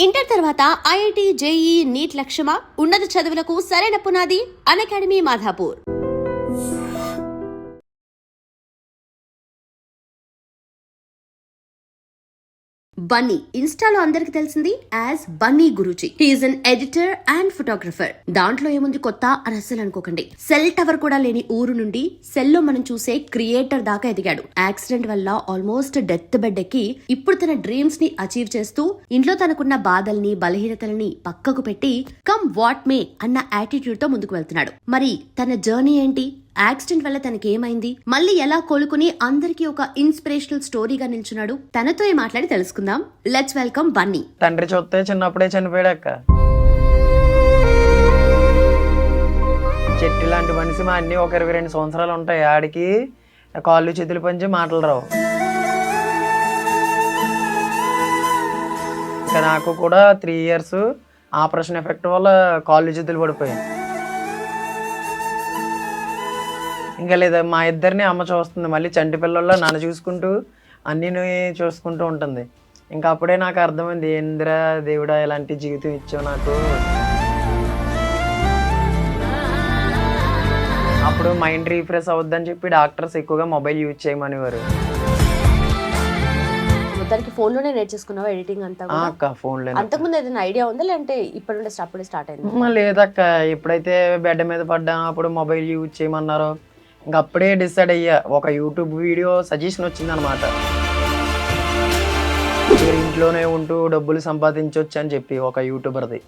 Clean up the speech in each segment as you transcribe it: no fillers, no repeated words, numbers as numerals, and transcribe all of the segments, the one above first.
Inter తర్వాత IIT, JEE, neat లక్ష్యమా? ఉన్నత చదువులకు సరైన పునాది అన్అకాడమీ మాధాపూర్. బన్నీ ఇన్స్టాలో అందరికి తెలిసింది as Bunny Guruji. He's an editor and photographer. దాంట్లో ఏముంది కొత్త అని అస్సలు అనుకోకండి. సెల్ టవర్ కూడా లేని ఊరు నుండి సెల్ లో మనం చూసే క్రియేటర్ దాకా ఎదిగాడు. యాక్సిడెంట్ వల్ల ఆల్మోస్ట్ డెత్ బెడ్ ఎక్కి ఇప్పుడు తన డ్రీమ్స్ ని అచీవ్ చేస్తూ ఇంట్లో తనకున్న బాధల్ని బలహీనతల్ని పక్కకు పెట్టి కమ్ వాట్ మే అన్న యాటిట్యూడ్ తో ముందుకు వెళ్తున్నాడు. మరి తన జర్నీ ఏంటి? యాక్సిడెంట్ వల్ల తనకి ఏమైంది? మళ్ళీ ఎలా కోలుకుని అందరికి ఒక ఇన్స్పిరేషనల్ స్టోరీగా నిల్చున్నాడు? తనతో ఈ మాట్లాడి తెలుసుకుందాం. Let's welcome Bunny. తండ్రి చూస్తే చిన్నప్పుడే చనిపోయాడక్క. చెట్టు లాంటి మనిషి మా అన్ని ఒక 22 సంవత్సరాలు ఉంటాయి. ఆడికి కాళ్ళు చేతులు పంచి మాటలు రావు. ఇంకా నాకు కూడా 3 years ఆపరేషన్ ఎఫెక్ట్ వల్ల కాళ్ళు చేతులు పడిపోయాయి. ఇంకా లేదా మా ఇద్దరిని అమ్మ చూస్తుంది. మళ్ళీ చంటి పిల్లల్లో నన్ను చూసుకుంటూ అన్నీ చూసుకుంటూ ఉంటుంది. ఇంకా అప్పుడే నాకు అర్థమైంది, ఏంద్రా దేవుడా ఇలాంటి జీవితం ఇచ్చావు నాకు. అప్పుడు మైండ్ రీఫ్రెష్ అవుద్దని చెప్పి డాక్టర్స్ ఎక్కువగా మొబైల్ యూజ్ చేయమనేవారు. మొత్తానికి ఫోన్ లోనే నేర్చేసుకున్నావా ఎడిటింగ్ అంతా? అక్క ఫోన్లో. అంతకుముందు ఏదైనా ఐడియా ఉందా, లేదంటే ఇప్పుడే స్టార్ట్ అయింది? లేదక్క, ఎప్పుడైతే బెడ్ మీద పడ్డా అప్పుడు మొబైల్ యూజ్ చేయమన్నారో ఇంకా అప్పుడే డిసైడ్ అయ్యా. ఒక యూట్యూబ్ వీడియో సజెషన్ వచ్చిందనమాట, మీరు ఇంట్లోనే ఉంటూ డబ్బులు సంపాదించవచ్చు అని చెప్పి ఒక యూట్యూబర్ది.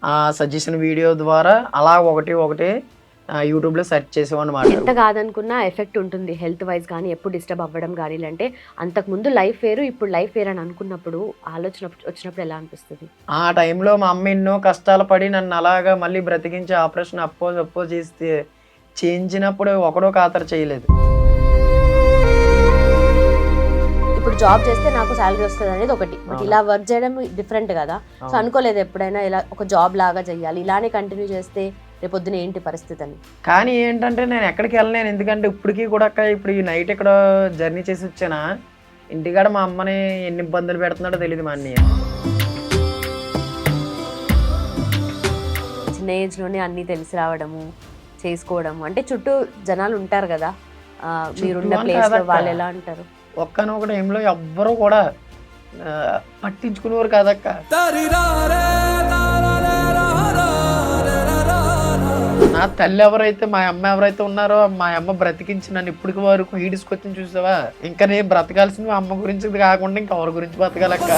ఆ సజెషన్ వీడియో ద్వారా అలా ఒకటి యూట్యూబ్లో సెర్చ్ చేసామన్నమాట. ఎంత కాదనుకున్నా ఎఫెక్ట్ ఉంటుంది హెల్త్ వైజ్ కానీ, ఎప్పుడు డిస్టర్బ్ అవ్వడం కానీ. అంటే అంతకుముందు లైఫ్ వేరు, ఇప్పుడు లైఫ్ వేరు అని అనుకున్నప్పుడు ఆలోచన వచ్చినప్పుడు ఎలా అనిపిస్తుంది? ఆ టైంలో మా అమ్మ ఎన్నో కష్టాలు పడి నన్ను అలాగా మళ్ళీ బ్రతికించి ఆపరేషన్ అప్పో చేస్తే చేయించినప్పుడు ఒకడో ఖాతరు చేయలేదు. ఇప్పుడు జాబ్ చేస్తే నాకు శాలరీ వస్తుంది అనేది ఒకటి, బట్ ఇలా వర్క్ చేయడం డిఫరెంట్ కదా. సో అనుకోలేదు ఎప్పుడైనా ఇలా ఒక జాబ్ లాగా చేయాలి, ఇలానే కంటిన్యూ చేస్తే రేపొద్దున ఏంటి పరిస్థితి అని. కానీ ఏంటంటే నేను ఎక్కడికి వెళ్ళలేను, ఎందుకంటే ఇప్పటికీ కూడా ఇప్పుడు ఈ నైట్ ఇక్కడ జర్నీ చేసి వచ్చానా, ఇంటికాడ మా అమ్మని ఎన్ని ఇబ్బందులు పెడుతున్నాడో తెలియదు మా అన్నయ్య. చిన్న ఏజ్లోనే అన్నీ తెలిసి రావడము, చేసుకోవడము, అంటే చుట్టూ జనాలు ఉంటారు కదా, మీరున్న ప్లేస్ లో వాళ్ళు ఎలా అంటారు? ఒక్కనొక టైంలో ఎవ్వరూ కూడా పట్టించుకునేవారు కాదక్క. నా తల్లి ఎవరైతే మా అమ్మ ఎవరైతే ఉన్నారో, మా అమ్మ బ్రతికించి నన్ను ఇప్పటికి వరకు ఈడ్చుకొచ్చి చూసావా, ఇంకా నేను బ్రతకాల్సింది మా అమ్మ గురించి కాకుండా ఇంకా ఎవరి గురించి బతకాలక్క.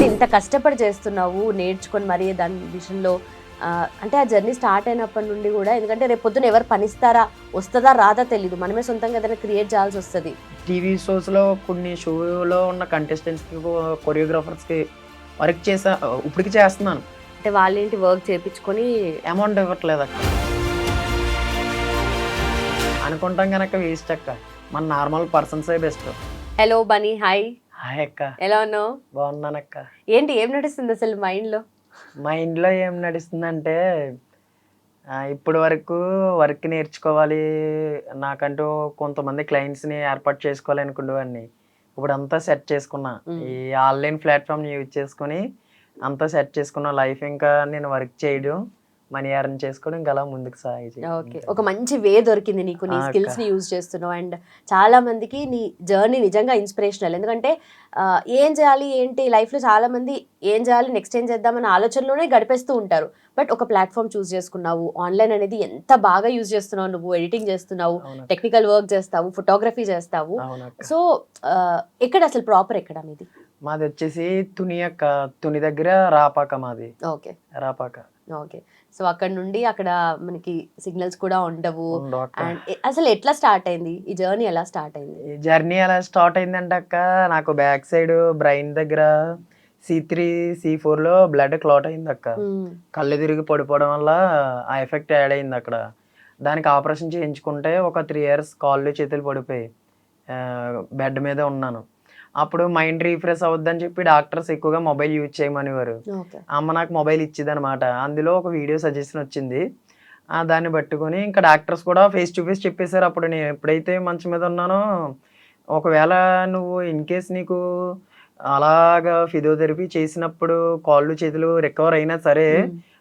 ఇంత కష్టపడి చేస్తున్నావు, నేర్చుకొని మరీ దాని విషయంలో అంటే ఆ జర్నీ స్టార్ట్ అయినప్పటి నుండి కూడా, ఎందుకంటే రేపు పొద్దున ఎవరు పనిస్తారా, వస్తుందా రాదా తెలీదు, మనమే సొంతంగా ఏదైనా క్రియేట్ చేయాల్సి వస్తుంది. టీవీ షోస్లో కొన్ని షోలో ఉన్న కంటెస్టెంట్స్కి, కొరియోగ్రాఫర్స్కి వర్క్ చేసా, ఇప్పటికి చేస్తున్నాను. అంటే వాళ్ళేంటి వర్క్ చేయించుకొని అమౌంట్ ఇవ్వట్లేదు అక్క. అనుకుంటాం కనుక వేస్ట్ అక్క, మన నార్మల్ పర్సన్సే best. Hello Bunny, hi. Hi అక్క, ఎలా ఉన్నావు? బాగున్నానక్క. ఏంటి ఏం నడుస్తుంది అసలు మైండ్లో? మైండ్లో ఏం నడుస్తుందంటే, ఇప్పటి వరకు వర్క్ నేర్చుకోవాలి, నాకంటూ కొంతమంది క్లయింట్స్ని ఏర్పాటు చేసుకోవాలి అనుకునేవాడిని. ఇప్పుడు అంతా సెట్ చేసుకున్నా, ఈ ఆన్లైన్ ప్లాట్ఫామ్ని యూజ్ చేసుకొని అంతా సెట్ చేసుకున్న లైఫ్. ఇంకా నేను వర్క్ చేయడం, మనీ ఎర్న్ చేసుకోవడం, ఇంకా అలా ముందుకు సాగి. ఓకే, ఒక మంచి వే దొరికింది నీకు, నీ స్కిల్స్ ని యూజ్ చేస్తున్నావు. అండ్ చాలా మందికి నీ జర్నీ నిజంగా ఇన్స్పిరేషనల్. ఎందుకంటే ఏం చేయాలి ఏంటి లైఫ్లో, చాలా మంది ఏం చేయాలి నెక్స్ట్ ఏం చేద్దామన్న ఆలోచనలోనే గడిపేస్తూ ఉంటారు. బట్ ఒక ప్లాట్ఫామ్ చూస్ చేసుకున్నావు, ఆన్లైన్ అనేది ఎంత బాగా యూజ్ చేస్తున్నావు, నువ్వు ఎడిటింగ్ చేస్తున్నావు, టెక్నికల్ వర్క్ చేస్తావు, ఫోటోగ్రఫీ చేస్తావు. సో ఎక్కడ అసలు ప్రాపర్ ఎక్కడ మీది? మాది వచ్చేసి తుని దగ్గర రాపాక మాది. ఓకే, రాపాక. ఓకే, సో అక్కడ నుండి అక్కడ మనకి సిగ్నల్స్ కూడా ఉండవు. అండ్ అసలు ఎట్లా స్టార్ట్ అయింది ఈ జర్నీ? ఎలా స్టార్ట్ అయింది ఈ జర్నీ? ఎలా స్టార్ట్ అయిందంటే అక్క, నాకు బ్యాక్ సైడ్ బ్రెయిన్ దగ్గర C3 C4లో బ్లడ్ క్లాట్ అయింది అక్క. కళ్ళు తిరిగి పడిపోవడం వల్ల ఆ ఎఫెక్ట్ యాడ్ అయింది అక్కడ. దానికి ఆపరేషన్ చేయించుకుంటే ఒక 3 years కాళ్ళు చేతులు పడిపోయి బెడ్ మీద ఉన్నాను. అప్పుడు మైండ్ రీఫ్రెష్ అవుద్దని చెప్పి డాక్టర్స్ ఎక్కువగా మొబైల్ యూజ్ చేయమనేవారు. అమ్మ నాకు మొబైల్ ఇచ్చింది అనమాట. అందులో ఒక వీడియో సజెషన్ వచ్చింది, దాన్ని పట్టుకొని ఇంకా డాక్టర్స్ కూడా ఫేస్ టు ఫేస్ చెప్పేశారు. అప్పుడు నేను ఎప్పుడైతే మంచం మీద ఉన్నానో ఒకవేళ నువ్వు ఇన్ కేస్ నీకు అలాగా ఫిజియోథెరపీ చేసినప్పుడు కాళ్ళు చేతులు రికవర్ అయినా సరే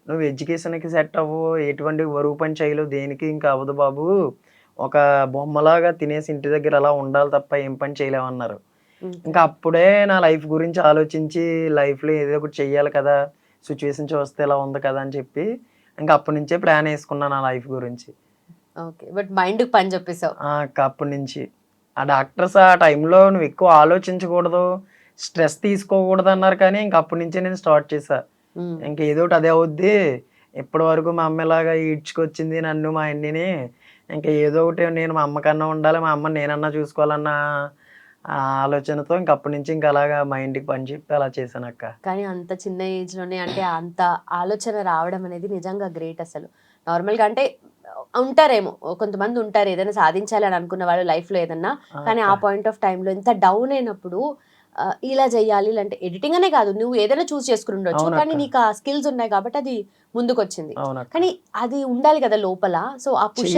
నువ్వు ఎడ్యుకేషన్కి సెట్ అవ్వు, ఎటువంటి బరువు పని చేయలేవు, దేనికి ఇంకా అవ్వదు బాబు, ఒక బొమ్మలాగా తినేసి ఇంటి దగ్గర అలా ఉండాలి తప్ప ఏం పని చేయలేమన్నారు. ఇంకా అప్పుడే నా లైఫ్ గురించి ఆలోచించి లైఫ్లో ఏదో ఒకటి చెయ్యాలి కదా, సిచ్యువేషన్ చూస్తే ఇలా ఉంది కదా అని చెప్పి ఇంకా అప్పటి నుంచే ప్లాన్ వేసుకున్నాను నా లైఫ్ గురించి. ఓకే, బట్ మైండ్కి పని చెప్పేసావు. అప్పటి నుంచి ఆ డాక్టర్స్ ఆ టైంలో నువ్వు ఎక్కువ ఆలోచించకూడదు, స్ట్రెస్ తీసుకోకూడదు అన్నారు, కానీ ఇంక అప్పటి నుంచే నేను స్టార్ట్ చేశా. ఇంక ఏదో ఒకటి అదే అవుద్ది, ఇప్పటి వరకు మా అమ్మ ఇలాగా ఈడ్చుకొచ్చింది నన్ను మా అన్నిని, ఇంకా ఏదో ఒకటి నేను మా అమ్మకన్నా ఉండాలి, మా అమ్మ నేనన్నా చూసుకోవాలన్న ఆలోచనతో ఇంక అప్పటి నుంచి ఇంకా అలాగా మైండ్కి పని చెప్పి అలా చేశాను అక్క. కానీ అంత చిన్న ఏజ్లోనే అంటే అంత ఆలోచన రావడం అనేది నిజంగా గ్రేట్. అసలు నార్మల్గా అంటే ఉంటారేమో కొంతమంది ఉంటారు ఏదైనా సాధించాలి అని అనుకున్న వాళ్ళు లైఫ్లో ఏదన్నా, కానీ ఆ పాయింట్ ఆఫ్ టైంలో ఎంత డౌన్ అయినప్పుడు ఇలా చెయ్యాలి, అంటే ఎడిటింగ్ అనే కాదు నువ్వు ఏదైనా చూస్ చేసుకుని ఉండొచ్చు, కానీ నీకు ఆ స్కిల్స్ ఉన్నాయి కాబట్టి అది ముందుకు వచ్చింది. కానీ అది ఉండాలి కదా లోపల. సో ఆ పుష్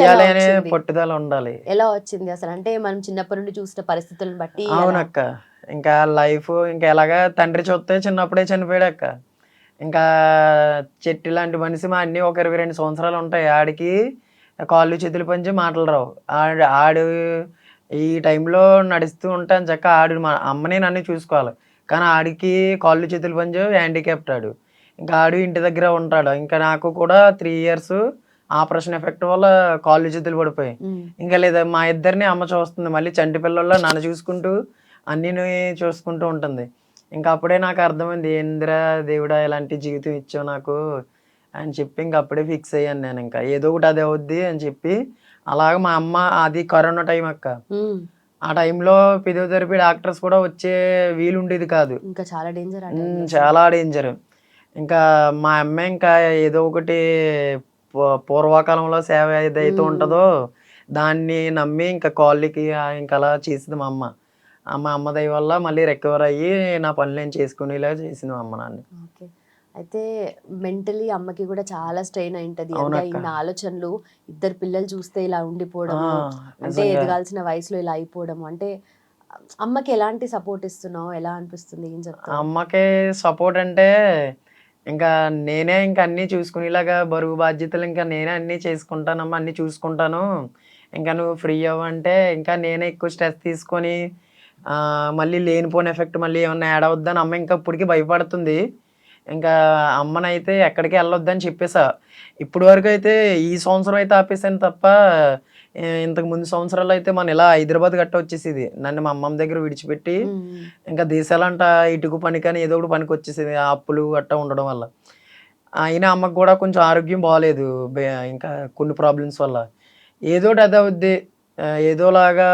పట్టుదల ఉండాలి. ఎలా వచ్చింది అసలు? అంటే మనం చిన్నప్పటి నుండి చూసిన పరిస్థితులను బట్టి. అవునక్క, ఇంకా లైఫ్ ఇంకా ఎలాగా తండ్రి చూస్తే చిన్నప్పుడే చనిపోయాడు అక్క. ఇంకా చెట్టు లాంటి మనిషి మా అన్ని ఒక 22 సంవత్సరాలు ఉంటాయి, ఆడికి కాళ్ళు చేతులు పంచి మాటలు రావు. ఆడు ఈ టైంలో నడుస్తూ ఉంటాను చక్క, ఆడు మా అమ్మని నన్ను చూసుకోవాలి, కానీ ఆడికి కాళ్ళు చేతులు పంచి హ్యాండిక్యాప్ట్ ఆడు. ఇంకా ఆడు ఇంటి దగ్గర ఉంటాడు. ఇంకా నాకు కూడా 3 years ఆపరేషన్ ఎఫెక్ట్ వల్ల కాళ్ళు చేతులు పడిపోయాయి. ఇంకా లేదా మా ఇద్దరిని అమ్మ చూస్తుంది, మళ్ళీ చంటి పిల్లల్లో నన్ను చూసుకుంటూ అన్నీ చూసుకుంటూ ఉంటుంది. ఇంకా అప్పుడే నాకు అర్థమైంది, ఏంద్రా దేవుడా ఇలాంటి జీవితం ఇచ్చావు నాకు అని చెప్పి ఇంక అప్పుడే ఫిక్స్ అయ్యాను నేను, ఇంకా ఏదో ఒకటి అదే అవుద్ది అని చెప్పి. అలాగ మా అమ్మ, అది కరోనా టైం అక్క, ఆ టైంలో ఫిజియోథెరపీ డాక్టర్స్ కూడా వచ్చే వీలు ఉండేది కాదు, ఇంకా చాలా డేంజర్, చాలా డేంజర్. ఇంకా మా అమ్మ ఇంకా ఏదో ఒకటి పూర్వకాలంలో సేవ ఏదైతే ఉంటుందో దాన్ని నమ్మి ఇంకా కాళ్ళకి ఇంకా అలా చేసింది మా అమ్మ. మా అమ్మ దయ వల్ల మళ్ళీ రికవర్ అయ్యి నా పనులు నేను చేసుకునేలా చేసింది మా అమ్మ నాన్న. ఓకే, అయితే మెంటలీ అమ్మకి కూడా చాలా స్ట్రెయిన్ అయింటది. ఇన్ని ఆలోచనలు, 2 పిల్లలు చూస్తే ఇలా ఉండిపోవడం, అంటే ఎదగాల్సిన వయసులో ఇలా అయిపోవడం, అంటే అమ్మకి ఎలాంటి సపోర్ట్ ఇస్తున్నావు, ఎలా అనిపిస్తుంది, ఏం చెప్తావు? అమ్మకి సపోర్ట్ అంటే ఇంకా నేనే ఇంకా అన్నీ చూసుకునేలాగా బరువు బాధ్యతలు ఇంకా నేనే అన్నీ చేసుకుంటానమ్మా, అన్నీ చూసుకుంటాను, ఇంకా నువ్వు ఫ్రీ అవ్వంటే ఇంకా నేనే ఎక్కువ స్ట్రెస్ తీసుకొని మళ్ళీ లేనిపోయిన ఎఫెక్ట్ మళ్ళీ ఏమన్నా యాడ్ అవుద్దని అమ్మ ఇంకా ఇప్పటికీ భయపడుతుంది. ఇంకా అమ్మనైతే ఎక్కడికి వెళ్ళొద్దని చెప్పేసా. ఇప్పుడు వరకు అయితే ఈ సంవత్సరం అయితే ఆపేసాను తప్ప, ఇంతకు ముందు సంవత్సరాలు అయితే మనం ఇలా హైదరాబాద్ గట్ట వచ్చేసేది, నన్ను మా అమ్మమ్మ దగ్గర విడిచిపెట్టి ఇంకా దేశాలంట ఇటుకు పని కానీ ఏదో ఒకటి పనికి వచ్చేసేది, ఆ అప్పులు గట్ట ఉండడం వల్ల. అయినా అమ్మకు కూడా కొంచెం ఆరోగ్యం బాగాలేదు, ఇంకా కొన్ని ప్రాబ్లమ్స్ వల్ల. ఏదోటి అదే అవుద్ది, ఏదోలాగా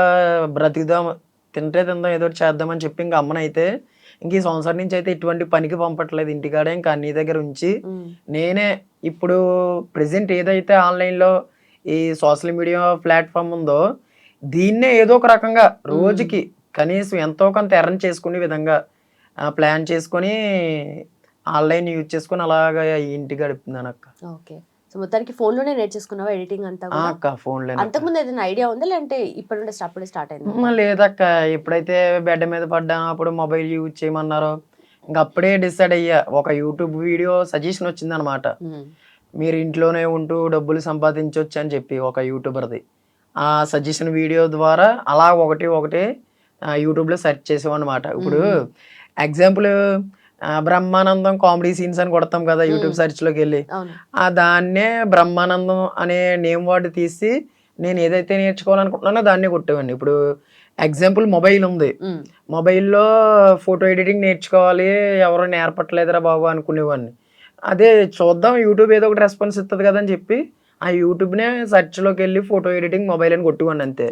బ్రతికుదాం, తింటే తిందాం, ఏదో చేద్దామని చెప్పి ఇంకా అమ్మనైతే ఇంక ఈ సంవత్సరం నుంచి అయితే ఎటువంటి పనికి పంపట్లేదు, ఇంటికాడే ఇంకా అన్ని దగ్గర ఉంచి నేనే ఇప్పుడు ప్రెసెంట్ ఏదైతే ఆన్లైన్లో ఈ సోషల్ మీడియా ప్లాట్ఫామ్ ఉందో దీన్నే ఏదో ఒక రకంగా రోజుకి కనీసం ఎంతో కొంత ఎర్న్ చేసుకునే విధంగా ప్లాన్ చేసుకొని ఆన్లైన్ యూజ్ చేసుకొని అలాగా ఇంటి గడుపుతున్నాను అక్క. ఓకే, సో మొత్తానికి ఫోన్లోనే నేర్చేసుకున్నావా ఎడిటింగ్ అంతా? అక్క ఫోన్లో. అంతకుముందు ఏదైనా ఐడియా ఉందా, లేదంటే ఇప్పటి నుండి అప్పుడే స్టార్ట్ అయింది? లేదక్క, ఎప్పుడైతే బెడ్ మీద పడ్డానో అప్పుడు మొబైల్ యూజ్ చేయమన్నారో ఇంకా అప్పుడే డిసైడ్ అయ్యా. ఒక యూట్యూబ్ వీడియో సజెషన్ వచ్చింది అనమాట, మీరు ఇంట్లోనే ఉంటూ డబ్బులు సంపాదించవచ్చు అని చెప్పి ఒక యూట్యూబర్ది. ఆ సజెషన్ వీడియో ద్వారా అలా ఒకటి యూట్యూబ్లో సెర్చ్ చేసామన్నమాట. ఇప్పుడు ఎగ్జాంపుల్ బ్రహ్మానందం కామెడీ సీన్స్ అని కొడతాం కదా యూట్యూబ్ సెర్చ్లోకి వెళ్ళి, దాన్నే బ్రహ్మానందం అనే నేమ్ వర్డ్ తీసి నేను ఏదైతే నేర్చుకోవాలనుకుంటున్నానో దాన్నే కొట్టేవాడిని. ఇప్పుడు ఎగ్జాంపుల్ మొబైల్ ఉంది, మొబైల్లో ఫోటో ఎడిటింగ్ నేర్చుకోవాలి, ఎవరో నేర్పట్లేదురా బాబు అనుకునేవాడిని. అదే చూద్దాం యూట్యూబ్ ఏదో ఒకటి రెస్పాన్స్ ఇస్తుంది కదా అని చెప్పి ఆ యూట్యూబ్నే సెర్చ్లోకి వెళ్ళి ఫోటో ఎడిటింగ్ మొబైల్ అని కొట్టుకోండి అంతే.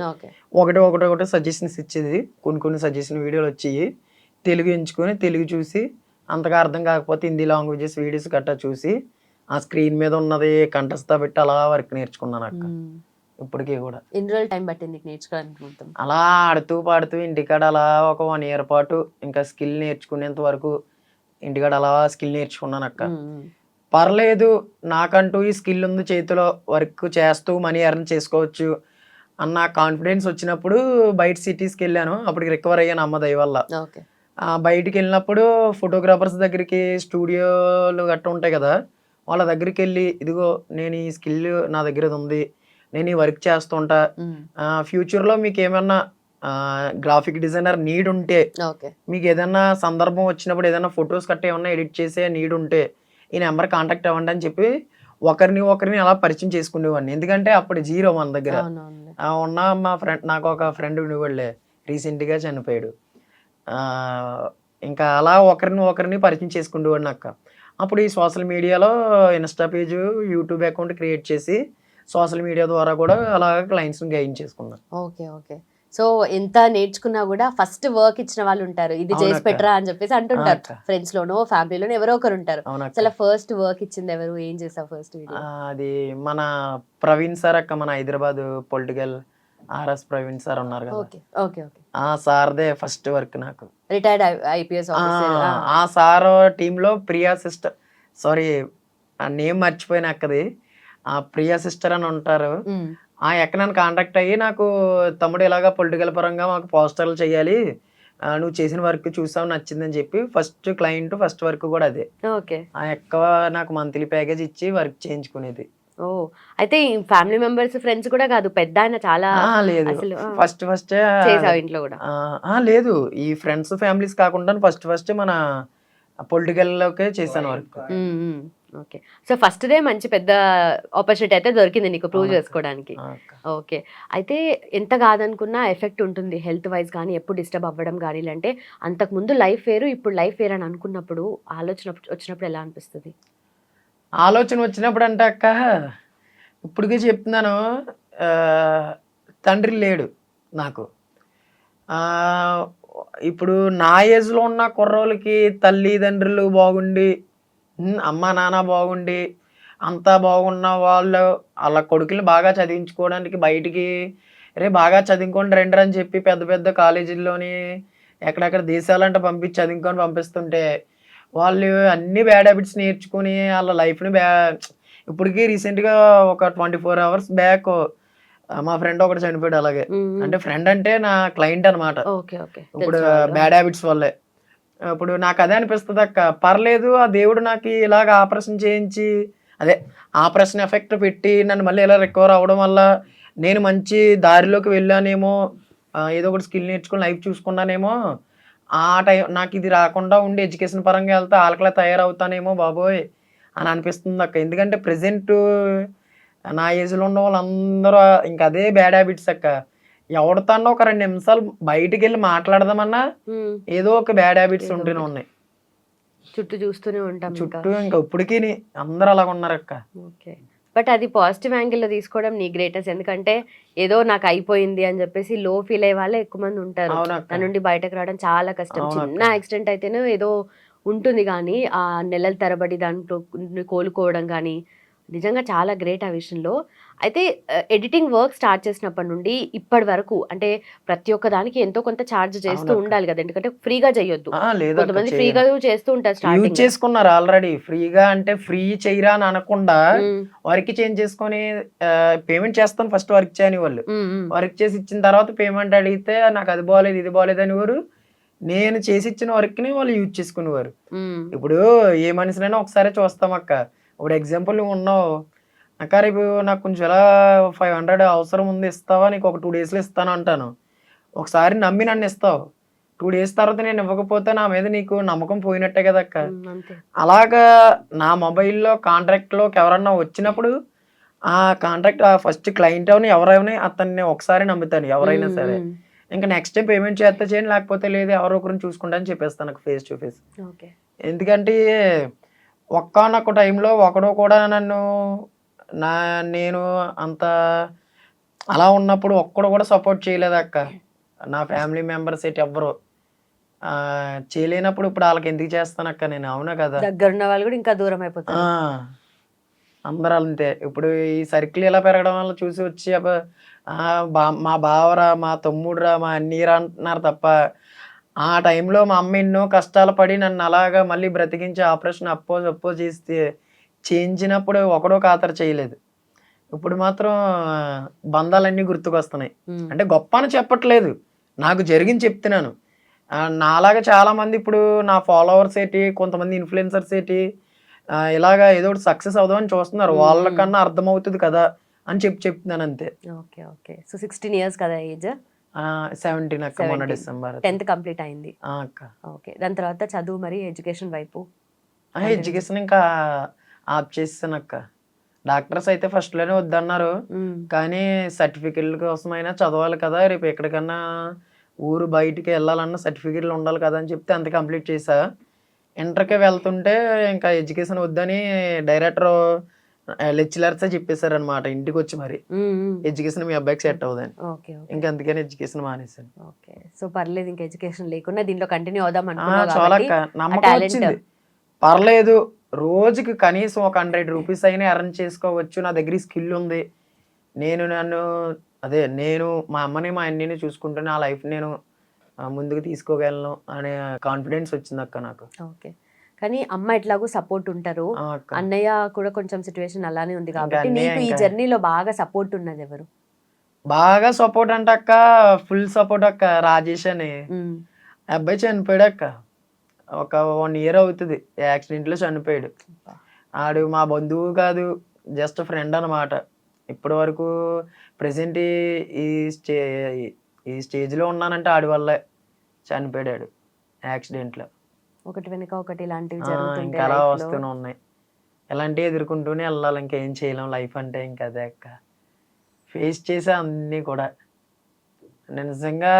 ఒకటి సజెషన్స్ ఇచ్చేది, కొన్ని సజెషన్ వీడియోలు వచ్చి తెలుగు ఎంచుకొని తెలుగు చూసి, అంతగా అర్థం కాకపోతే హిందీ లాంగ్వేజెస్ వీడియోస్ గట్టా చూసి ఆ స్క్రీన్ మీద ఉన్నది కంఠస్థ పెట్టి అలా వర్క్ నేర్చుకున్నాను అక్క. ఇప్పటికీ కూడా. ఎన్ని రోజులు టైం పట్టింది నేర్చుకోవడానికి? అలా ఆడుతూ పాడుతూ ఇంటికాడ అలా ఒక 1 year పాటు ఇంకా స్కిల్ నేర్చుకునేంత వరకు ఇంటికాడ అలా స్కిల్ నేర్చుకున్నాను అక్క. పర్లేదు, నాకంటూ ఈ స్కిల్ ఉంది, చేతిలో వర్క్ చేస్తూ మనీ ఎర్న్ చేసుకోవచ్చు అన్న కాన్ఫిడెన్స్ వచ్చినప్పుడు బయట సిటీస్కి వెళ్ళాను. అప్పటికి రికవర్ అయ్యాను అమ్మ దయ వల్ల. ఓకే. బయటికి వెళ్ళినప్పుడు ఫోటోగ్రాఫర్స్ దగ్గరికి స్టూడియోలు గట్రా ఉంటాయి కదా, వాళ్ళ దగ్గరికి వెళ్ళి ఇదిగో నేను ఈ స్కిల్ నా దగ్గర ఇది ఉంది, నేను ఈ వర్క్ చేస్తుంటా, ఫ్యూచర్లో మీకు ఏమన్నా గ్రాఫిక్ డిజైనర్ నీడ్ ఉంటే, ఓకే. మీకు ఏదైనా సందర్భం వచ్చినప్పుడు ఏదైనా ఫొటోస్ కట్ట ఏమన్నా ఎడిట్ చేసే నీడ్ ఉంటే ఈ నెంబర్ కాంటాక్ట్ అవ్వండి అని చెప్పి ఒకరిని అలా పరిచయం చేసుకునేవాడిని. ఎందుకంటే అప్పుడు జీరో మన దగ్గర. అవునవునులే. ఉన్న మా ఫ్రెండ్, నాకు ఒక ఫ్రెండ్ ఉండేవాళ్ళే, రీసెంట్గా చనిపోయాడు. ఆ, ఇంకా అలా ఒకరిని పరిచయం చేసుకునేవాడిని అక్క. అప్పుడు ఈ సోషల్ మీడియాలో Insta page, YouTube account create చేసి సోషల్ మీడియా ద్వారా కూడా అలా క్లయింట్స్ని గెయిన్ చేసుకున్నాను. ఓకే. ఓకే. సో ఎంత నేర్చుకున్నా కూడా ఫస్ట్ వర్క్ ఇచ్చిన వాళ్ళు ఉంటారు, ఇది చేసి అవునక్క. పెట్టరా అని చెప్పేసి అంటుంటారు. అక్క. ఫ్రెండ్స్ లోనో ఫ్యామిలీలోనో ఎవరో ఒకరు ఉంటారు. అవునక్క. అసలు ఫస్ట్ వర్క్ ఇచ్చింది ఎవరు, ఏం చేసావు ఫస్ట్ వీడియో? అది మన ప్రవీణ్ సార్ అక్క, మన Hyderabad political RS Praveen sir ఉన్నారు కదా, ఓకే. ఓకే. ఓకే. ఆ సార్దే ఫస్ట్ వర్క్ నాకు. Retired IPS officer. ఆ సార్ టీంలో ప్రియా సిస్టర్, సారీ ఆ నేమ్ మర్చిపోయిన అక్కది, ఆ ప్రియా సిస్టర్ అని ఉంటారు. ఆ ఎక్క నన్ను కాంటాక్ట్ అయ్యి, నాకు తమ్ముడు ఇలాగా పొలిటికల్ పరంగా మాకు పోస్టర్లు చేయాలి, నువ్వు చేసిన వర్క్ చూసావు నచ్చిందని చెప్పి ఫస్ట్ క్లయింట్, ఫస్ట్ వర్క్ కూడా అదే. ఓకే. ఆ ఎక్క నాకు మంత్లీ ప్యాకేజ్ ఇచ్చి వర్క్ చేయించుకునేది. ఓ, అయితే ఫ్యామిలీ మెంబర్స్ ఫ్రెండ్స్ కూడా కాదు, పెద్ద ఆయన చాలా లేదు, అసలు ఫస్ట్ చేసావు ఇంట్లో కూడా? లేదు, ఈ ఫ్రెండ్స్ ఫ్యామిలీస్ కాకుండా ఫస్ట్ మన పొలిటికల్లోకే చేశాను work. Okay. So first day మంచి పెద్ద ఆపర్చునిటీ అయితే దొరికింది నీకు ప్రూవ్ చేసుకోవడానికి. ఓకే. అయితే ఎంత కాదనుకున్నా ఎఫెక్ట్ ఉంటుంది హెల్త్ వైజ్ కానీ, ఎప్పుడు డిస్టర్బ్ అవ్వడం కానీ. అంటే అంతకుముందు లైఫ్ వేరు, ఇప్పుడు లైఫ్ వేరు అని అనుకున్నప్పుడు ఆలోచన వచ్చినప్పుడు ఎలా అనిపిస్తుంది? ఆలోచన వచ్చినప్పుడు అంటే అక్క, ఇప్పటికే చెప్తున్నాను, ఆ, తండ్రి లేడు నాకు. ఆ, ఇప్పుడు నా ఏజ్లో ఉన్న కుర్రోళ్ళకి తల్లిదండ్రులు బాగుండి, అమ్మ నాన్న బాగుండి, అంతా బాగున్న వాళ్ళు వాళ్ళ కొడుకుని బాగా చదివించుకోవడానికి బయటికి బాగా చదువుకోండి రండి అని చెప్పి పెద్ద పెద్ద కాలేజీల్లోని ఎక్కడెక్కడ దేశాలంటే పంపించి చదువుకొని పంపిస్తుంటే, వాళ్ళు అన్ని బ్యాడ్ హ్యాబిట్స్ నేర్చుకుని వాళ్ళ లైఫ్ని ఇప్పటికీ రీసెంట్గా ఒక 24 hours బ్యాక్ మా ఫ్రెండ్ ఒకటి చనిపోయాడు అలాగే. అంటే ఫ్రెండ్ అంటే నా క్లయింట్ అనమాట. ఓకే. ఓకే. ఇప్పుడు బ్యాడ్ హ్యాబిట్స్ వల్లే. ఇప్పుడు నాకు అదే అనిపిస్తుంది అక్క, పర్లేదు ఆ దేవుడు నాకు ఇలాగ ఆపరేషన్ చేయించి, అదే ఆపరేషన్ ఎఫెక్ట్ పెట్టి నన్ను మళ్ళీ ఇలా రికవర్ అవ్వడం వల్ల నేను మంచి దారిలోకి వెళ్ళానేమో, ఏదో ఒకటి స్కిల్ నేర్చుకుని లైఫ్ చూసుకున్నానేమో, ఆ టైం నాకు ఇది రాకుండా ఉండి ఎడ్యుకేషన్ పరంగా వెళ్తే ఆలకలా తయారవుతానేమో బాబోయ్ అని అనిపిస్తుంది అక్క. ఎందుకంటే ప్రజెంట్ నా ఏజ్లో ఉన్న వాళ్ళందరూ ఇంకా అదే బ్యాడ్ హ్యాబిట్స్ అక్క. ఎవరితోనో ఒక 2 నిమిషాలు బయటికి వెళ్ళి మాట్లాడదామన్నా ఏదో ఒక బ్యాడ్ హ్యాబిట్స్ ఉంటూనే ఉన్నాయి. చుట్టూ చూస్తూనే ఉంటాం చుట్టూ ఇంకా ఇప్పటికీ అందరూ అలాగ ఉన్నారు అక్క. ఓకే. బట్ అది పాజిటివ్ యాంగిల్లో తీసుకోవడం నీ గ్రేటెస్ట్. ఎందుకంటే ఏదో నాకు అయిపోయింది అని చెప్పేసి లో ఫీల్ అయ్యే వాళ్ళే ఎక్కువ మంది ఉంటారు. అవునక్క. దాని నుండి బయటకు రావడం చాలా కష్టం. అవునక్క. చిన్న యాక్సిడెంట్ అయితేనే ఏదో ఉంటుంది కానీ ఆ నెలల తరబడి దాంట్లో కోలుకోవడం కానీ నిజంగా చాలా గ్రేట్ ఆ విషయంలో. అయితే ఎడిటింగ్ వర్క్ స్టార్ట్ చేసినప్పటి నుండి ఇప్పటి వరకు అంటే ప్రతి ఒక్క దానికి ఎంతో కొంత ఛార్జ్ చేస్తూ అవునక్క. ఉండాలి కదా, ఎందుకంటే ఫ్రీగా చేయొద్దు. లేదక్క, కొంతమంది ఫ్రీగా చేస్తూ ఉంటారు యూజ్ స్టార్టింగ్. చేసుకున్నారు ఆల్రెడీ. ఫ్రీగా అంటే ఫ్రీ చేయరా అని అనకుండా వర్క్ చేంజ్ చేసుకొని పేమెంట్ చేస్తాను ఫస్ట్ వర్క్ చేయని వాళ్ళు. వర్క్ చేసి ఇచ్చిన తర్వాత పేమెంట్ అడిగితే నాకు అది బాగాలేదు ఇది బాగాలేదు అనేవారు. నేను చేసి ఇచ్చిన వర్క్ని వాళ్ళు యూజ్ చేసుకునేవారు. ఇప్పుడు ఏ మనిషినైనా ఒకసారి చూస్తాం అక్క. ఇప్పుడు ఎగ్జాంపుల్ నువ్వు ఉన్నావు అక్క, రేపు నాకు కొంచెం ఎలా 500 అవసరం ఉంది ఇస్తావా, నీకు ఒక 2 daysలో ఇస్తాను అంటాను. ఒకసారి నమ్మి నన్ను ఇస్తావు, 2 days తర్వాత నేను ఇవ్వకపోతే నా మీద నీకు నమ్మకం పోయినట్టే కదా అక్క. అంతే. అలాగా నా మొబైల్లో కాంట్రాక్ట్లోకి ఎవరన్నా వచ్చినప్పుడు ఆ కాంట్రాక్ట్ ఫస్ట్ క్లయింట్ అవని ఎవరైనా అతన్ని ఒకసారి నమ్ముతాను ఎవరైనా సరే. ఇంకా నెక్స్ట్ టైం పేమెంట్ చేస్తే చేయండి, లేకపోతే లేదు ఎవరో ఒకరిని చూసుకుంటా అని చెప్పేస్తాను నాకు ఫేస్ టు ఫేస్. ఓకే. ఎందుకంటే ఒక్కనొక్క టైంలో ఒకడు కూడా నన్ను నేను అంత అలా ఉన్నప్పుడు ఒక్కడు కూడా సపోర్ట్ చేయలేదు అక్క. నా ఫ్యామిలీ మెంబర్స్ ఎటు ఎవ్వరు చేయలేనప్పుడు ఇప్పుడు వాళ్ళకి ఎందుకు చేస్తాను అక్క నేను, అవునా కదా. దగ్గర ఉన్న వాళ్ళు కూడా ఇంకా దూరం అయిపోతారు. అందరూ అంతే. ఇప్పుడు ఈ సర్కిల్ ఇలా పెరగడం వల్ల చూసి వచ్చి మా బావరా, మా తమ్ముడురా, మా అన్నీరా అంటున్నారు తప్ప ఆ టైంలో మా అమ్మ ఎన్నో కష్టాలు పడి నన్ను అలాగా మళ్ళీ బ్రతికించి ఆపరేషన్ అప్పో చేస్తే చేయించినప్పుడు ఒకడో ఖాతరు చేయలేదు. ఇప్పుడు మాత్రం బంధాలన్నీ గుర్తుకొస్తున్నాయి. ఉమ్, అంటే గొప్ప అని చెప్పట్లేదు, నాకు జరిగింది చెప్తున్నాను. నాలాగా చాలా మంది ఇప్పుడు నా ఫాలోవర్స్ ఏంటి, కొంతమంది ఇన్ఫ్లుయెన్సర్స్ ఏంటి, ఇలాగా ఏదో ఒకటి సక్సెస్ అవుదామని చూస్తున్నారు. వాళ్ళకన్నా అర్థమవుతుంది కదా అని చెప్తున్నాను అంతే. Okay okay. సో 16 ఇయర్స్ కదా ఏజ్? 17 అక్క, మొన్న 17. డిసెంబర్. 10th కంప్లీట్ అయింది. అక్క ఓకే. దాని తర్వాత చదువు మరి ఎడ్యుకేషన్ వైపు ఎడ్యుకేషన్ ఇంకా ఆప్ చేసాను అక్క. డాక్టర్స్ అయితే ఫస్ట్ లోనే వద్దన్నారు, ఉమ్, కానీ సర్టిఫికెట్ల కోసమైనా చదవాలి కదా, రేపు ఎక్కడికన్నా ఊరు బయటికి వెళ్ళాలన్నా సర్టిఫికెట్లు ఉండాలి కదా అని చెప్తే అంత కంప్లీట్ చేసా. ఇంటర్కి వెళ్తుంటే ఇంకా ఎడ్యుకేషన్ వద్దని డైరెక్టర్ లెక్చరర్సే చెప్పేశారు అనమాట ఇంటికి వచ్చి, మరి ఉమ్, ఉమ్. ఎడ్యుకేషన్ మీ అబ్బాయికి సెట్ అవ్వదని. ఓకే ఓకే ఇంకా అందుకని ఎడ్యుకేషన్ మానేశాను. ఓకే. సో పర్లేదు, ఇంకా ఎడ్యుకేషన్ లేకుండా దీంట్లో కంటిన్యూ అవుదాం అనుకున్నావు చాలా కాబట్టి అక్క, నమ్మకం టాలెంట్. వచ్చింది. పర్లేదు, రోజుకి కనీసం ఒక 100 రూపీస్ అయినా ఎర్న్ చేసుకోవచ్చు, నా దగ్గర స్కిల్ ఉంది, నేను మా అమ్మని మా అన్నిని చూసుకుంటూ నా లైఫ్ నేను ముందుకు తీసుకోగలను అనే కాన్ఫిడెన్స్ వచ్చింది అక్క నాకు. ఓకే. కానీ అమ్మ ఎట్లాగో సపోర్ట్ ఉంటారు, అక్క అన్నయ్య కూడా కొంచెం సిచ్యువేషన్ అలానే ఉంది ఇంకా కాబట్టి అన్నయ్య నీకు ఈ ఇంకా జర్నీలో బాగా సపోర్ట్ ఉన్నది ఎవరు? బాగా సపోర్ట్ అంటే అక్క, ఫుల్ సపోర్ట్ అక్క, రాజేష్ అని ఉమ్, అబ్బాయి చనిపోయాడు అక్క. ఒక 1 ఇయర్ అవుతుంది, యాక్సిడెంట్ లో చనిపోయాడు. ఆడు మా బంధువు కాదు, జస్ట్ ఫ్రెండ్ అనమాట. ఇప్పటి వరకు ప్రెసెంట్ ఈ స్టే ఈ స్టేజ్లో ఉన్నానంటే ఆడి వల్లే. చనిపోయాడు యాక్సిడెంట్లో. ఒకటి వెనుక ఒకటి ఇలాంటివి ఇంకా జరుగుతుంటాయి అలా లైఫ్ లో. వస్తూనే ఉన్నాయి. ఇలాంటివి ఎదుర్కొంటూనే వెళ్ళాలి, ఇంకేం చేయలేం. లైఫ్ అంటే ఇంకా అదే అక్క. ఫేస్ చేసే అన్నీ కూడా నేను నిజంగా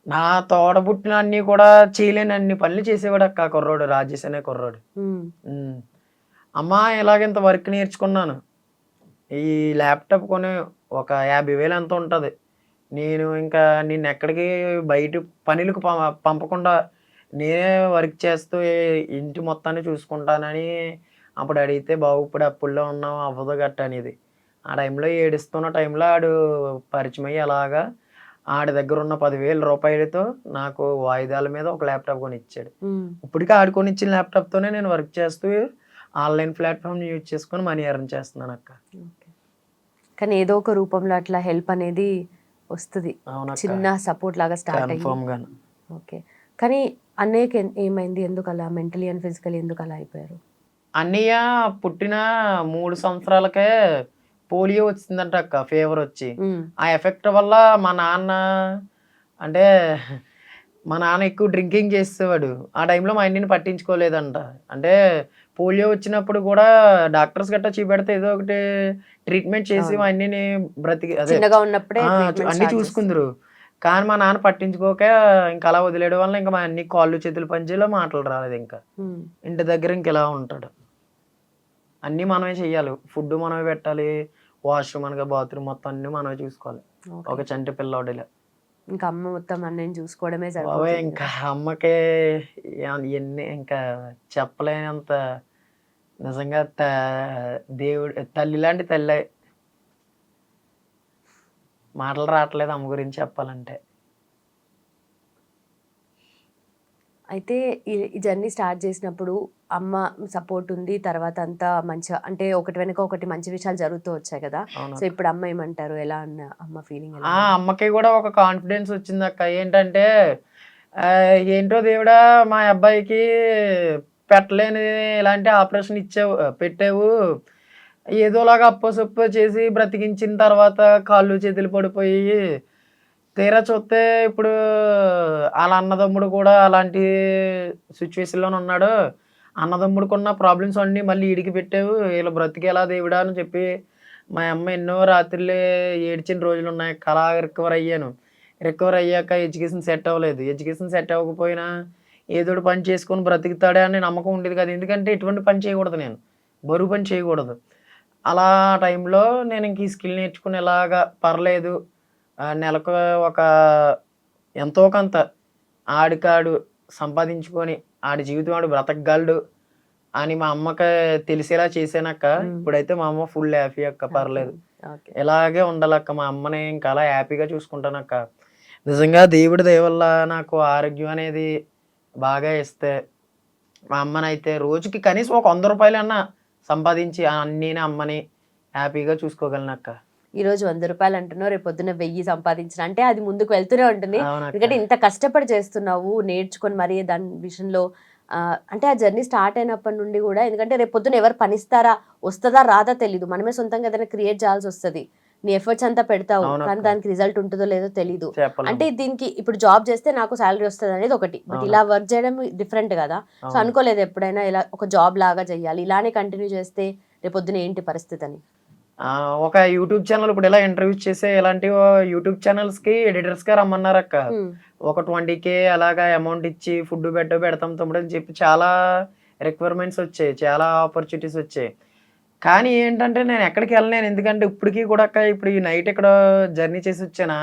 నా తోడబుట్టిన అన్నీ కూడా చేయలేని అన్ని పనులు చేసేవాడు అక్క కుర్రోడు, రాజేష్ అనే కుర్రోడు. ఉమ్, ఉమ్. అమ్మా ఇలాగంత వర్క్ నేర్చుకున్నాను, ఈ ల్యాప్టాప్ కొని ఒక 50,000 ఎంత ఉంటుంది, నేను ఇంకా నిన్ను ఎక్కడికి బయట పనులకు పంపకుండా నేనే వర్క్ చేస్తూ ఇంటి మొత్తాన్ని చూసుకుంటానని అప్పుడు అడిగితే, బాబు ఇప్పుడు అప్పుల్లో ఉన్నాం అవ్వదు గట్ట అనేది. ఆ టైంలో ఏడుస్తున్న టైంలో ఆడు పరిచయం అయ్యి అలాగా ఆడి దగ్గర ఉన్న 10,000 రూపాయలతో నాకు వాయిదాల మీద ఒక ల్యాప్టాప్ కొని ఇచ్చాడు. ఉమ్. ఇప్పటికీ ఆడుకొని ఇచ్చిన ల్యాప్టాప్తోనే నేను వర్క్ చేస్తూ ఆన్లైన్ ప్లాట్ఫామ్ యూజ్ చేసుకొని మనీ ఎర్న్ చేస్తున్నాను అక్క. ఓకే. కానీ ఏదో ఒక రూపంలో అట్లా హెల్ప్ అనేది వస్తుంది, అవునక్క, చిన్న సపోర్ట్ లాగా స్టార్ట్ అయ్యి. కన్ఫర్మ్ గా. ఓకే. కానీ అన్నయ్యకి ఏమైంది, ఎందుకు అలా మెంటలీ అండ్ ఫిజికలీ ఎందుకు అలా అయిపోయారు? అన్నయ్య పుట్టిన 3 సంవత్సరాలకే పోలియో వచ్చిందంట అక్క, ఫీవర్ వచ్చి. ఉమ్, ఆ ఎఫెక్ట్ వల్ల మా నాన్న, అంటే మా నాన్న ఎక్కువ డ్రింకింగ్ చేసేవాడు. ఆ టైంలో మా అన్నిని పట్టించుకోలేదంట. అంటే పోలియో వచ్చినప్పుడు కూడా డాక్టర్స్ గట్టా చూపెడితే ఏదో ఒకటి ట్రీట్మెంట్ చేసి మా అన్నిని బ్రతికి అదే చిన్నగా ఉన్నప్పుడే అన్ని ట్రీట్మెంట్ చూసుకుందరు. కానీ మా నాన్న పట్టించుకోక ఇంకా అలా వదిలేయడం వల్ల ఇంకా మా అన్ని కాళ్ళు చేతులు పనిచేయలో, మాటలు రాలేదు. ఇంకా ఇంటి దగ్గర ఇంక ఇలా ఉంటాడు, అన్నీ మనమే చెయ్యాలి, ఫుడ్ మనమే పెట్టాలి, వాష్రూమ్ అనగా బాత్రూమ్ మొత్తం అన్ని మనమే చూసుకోవాలి, ఒక చంటి పిల్లోడిలా. ఇంకా అమ్మ మొత్తం అన్నయ్యని చూసుకోవడమే బాబాయ్ సరిపోతుంది. ఇంకా అమ్మకే ఎన్ని ఇంకా చెప్పలేనంత, నిజంగా దేవుడు తల్లి లాంటి తల్లి. మాటలు రావట్లేదు అమ్మ గురించి చెప్పాలంటే. అయితే ఈ జర్నీ స్టార్ట్ చేసినప్పుడు అమ్మ సపోర్ట్ ఉంది, తర్వాత అంతా మంచిగా, అంటే ఒకటి వెనక ఒకటి మంచి విషయాలు జరుగుతూ వచ్చాయి కదా. అవును సో ఇప్పుడు అమ్మ ఏమంటారు, ఎలా అన్న అమ్మ ఫీలింగ్ ఎలా? అమ్మకి కూడా ఒక కాన్ఫిడెన్స్ వచ్చింది అక్క. ఏంటంటే ఏంటో దేవుడా, మా అబ్బాయికి పెట్టలేని ఇలాంటి ఆపరేషన్ పెట్టావు, ఏదోలాగా అప్పసొప్ప చేసి బ్రతికించిన తర్వాత కాళ్ళు చేతులు పడిపోయి తీరా చూస్తే ఇప్పుడు వాళ్ళ అన్నదమ్ముడు కూడా అలాంటి సిచ్యువేషన్లోనే ఉన్నాడు. అన్నదమ్ముడికున్న ప్రాబ్లమ్స్ అన్నీ మళ్ళీ ఈడికి పెట్టావు, వీళ్ళు బ్రతికేలా దేవుడా అని చెప్పి మా అమ్మ ఎన్నో రాత్రులు ఏడ్చిన రోజులు ఉన్నాయి. అలా రికవర్ అయ్యాను. రికవర్ అయ్యాక ఎడ్యుకేషన్ సెట్ అవ్వలేదు. ఎడ్యుకేషన్ సెట్ అవ్వకపోయినా ఏదో పని చేసుకొని బ్రతుకుతాడే అని నమ్మకం ఉండేది కదా. ఎందుకంటే ఎటువంటి పని చేయకూడదు, నేను బరువు పని చేయకూడదు. అలా టైంలో నేను ఇంక ఈ స్కిల్ నేర్చుకుని ఇలాగా పర్లేదు, నెలకు ఒక ఎంతో కొంత ఆడికాడు సంపాదించుకొని ఆడి జీవితం ఆడు బ్రతకగలడు అని మా అమ్మకి తెలిసేలా చేసానక్క. ఇప్పుడైతే మా అమ్మ ఫుల్ హ్యాపీ అక్క, పర్లేదు, ఇలాగే ఉండాలక్క. మా అమ్మని ఇంకా అలా హ్యాపీగా చూసుకుంటానక్క. నిజంగా దేవుడి దయ వల్ల నాకు ఆరోగ్యం అనేది బాగా ఇస్తే మా అమ్మనైతే రోజుకి కనీసం ఒక 100 రూపాయలన్నా సంపాదించి అన్నీని అమ్మని హ్యాపీగా చూసుకోగలను అక్క. ఈ రోజు 100 రూపాయలు అంటున్నావు, రేపు పొద్దున్న 1000 సంపాదించిన అంటే అది ముందుకు వెళ్తూనే ఉంటుంది. అవునక్క. ఎందుకంటే ఇంత కష్టపడి చేస్తున్నావు, నేర్చుకొని మరి దాని విషయంలో అంటే ఆ జర్నీ స్టార్ట్ అయినప్పటి నుండి కూడా, ఎందుకంటే రేపు పొద్దున ఎవరు పనిస్తారా, వస్తుందా రాదా తెలీదు, మనమే సొంతంగా ఏదైనా క్రియేట్ చేయాల్సి వస్తుంది. నీ ఎఫర్ట్స్ అంతా పెడతావు, అవునక్క. కానీ దానికి రిజల్ట్ ఉంటుందో లేదో తెలీదు. చెప్పలేము. అంటే దీనికి ఇప్పుడు జాబ్ చేస్తే నాకు శాలరీ వస్తుంది అనేది ఒకటి, బట్ ఇలా వర్క్ చేయడం డిఫరెంట్ కదా. సో అవును. అనుకోలేదు ఎప్పుడైనా ఇలా ఒక జాబ్ లాగా చేయాలి, ఇలానే కంటిన్యూ చేస్తే రేపు పొద్దున ఏంటి పరిస్థితి అని? ఒక యూట్యూబ్ ఛానల్ ఇప్పుడు ఇలా ఇంటర్వ్యూస్ చేసే ఇలాంటి యూట్యూబ్ ఛానల్స్ కి ఎడిటర్స్ గా రమ్మన్నారు అక్క. ఒక 20K అలాగా అమౌంట్ ఇచ్చి ఫుడ్ పెడతాం తమ్ముడు అని చెప్పి చాలా రిక్వైర్మెంట్స్ వచ్చాయి, చాలా ఆపర్చునిటీస్ వచ్చాయి. కానీ ఏంటంటే నేను ఎక్కడికి వెళ్ళలేను, ఎందుకంటే ఇప్పటికీ కూడా అక్క, ఇప్పుడు ఈ నైట్ ఇక్కడ జర్నీ చేసి వచ్చానా,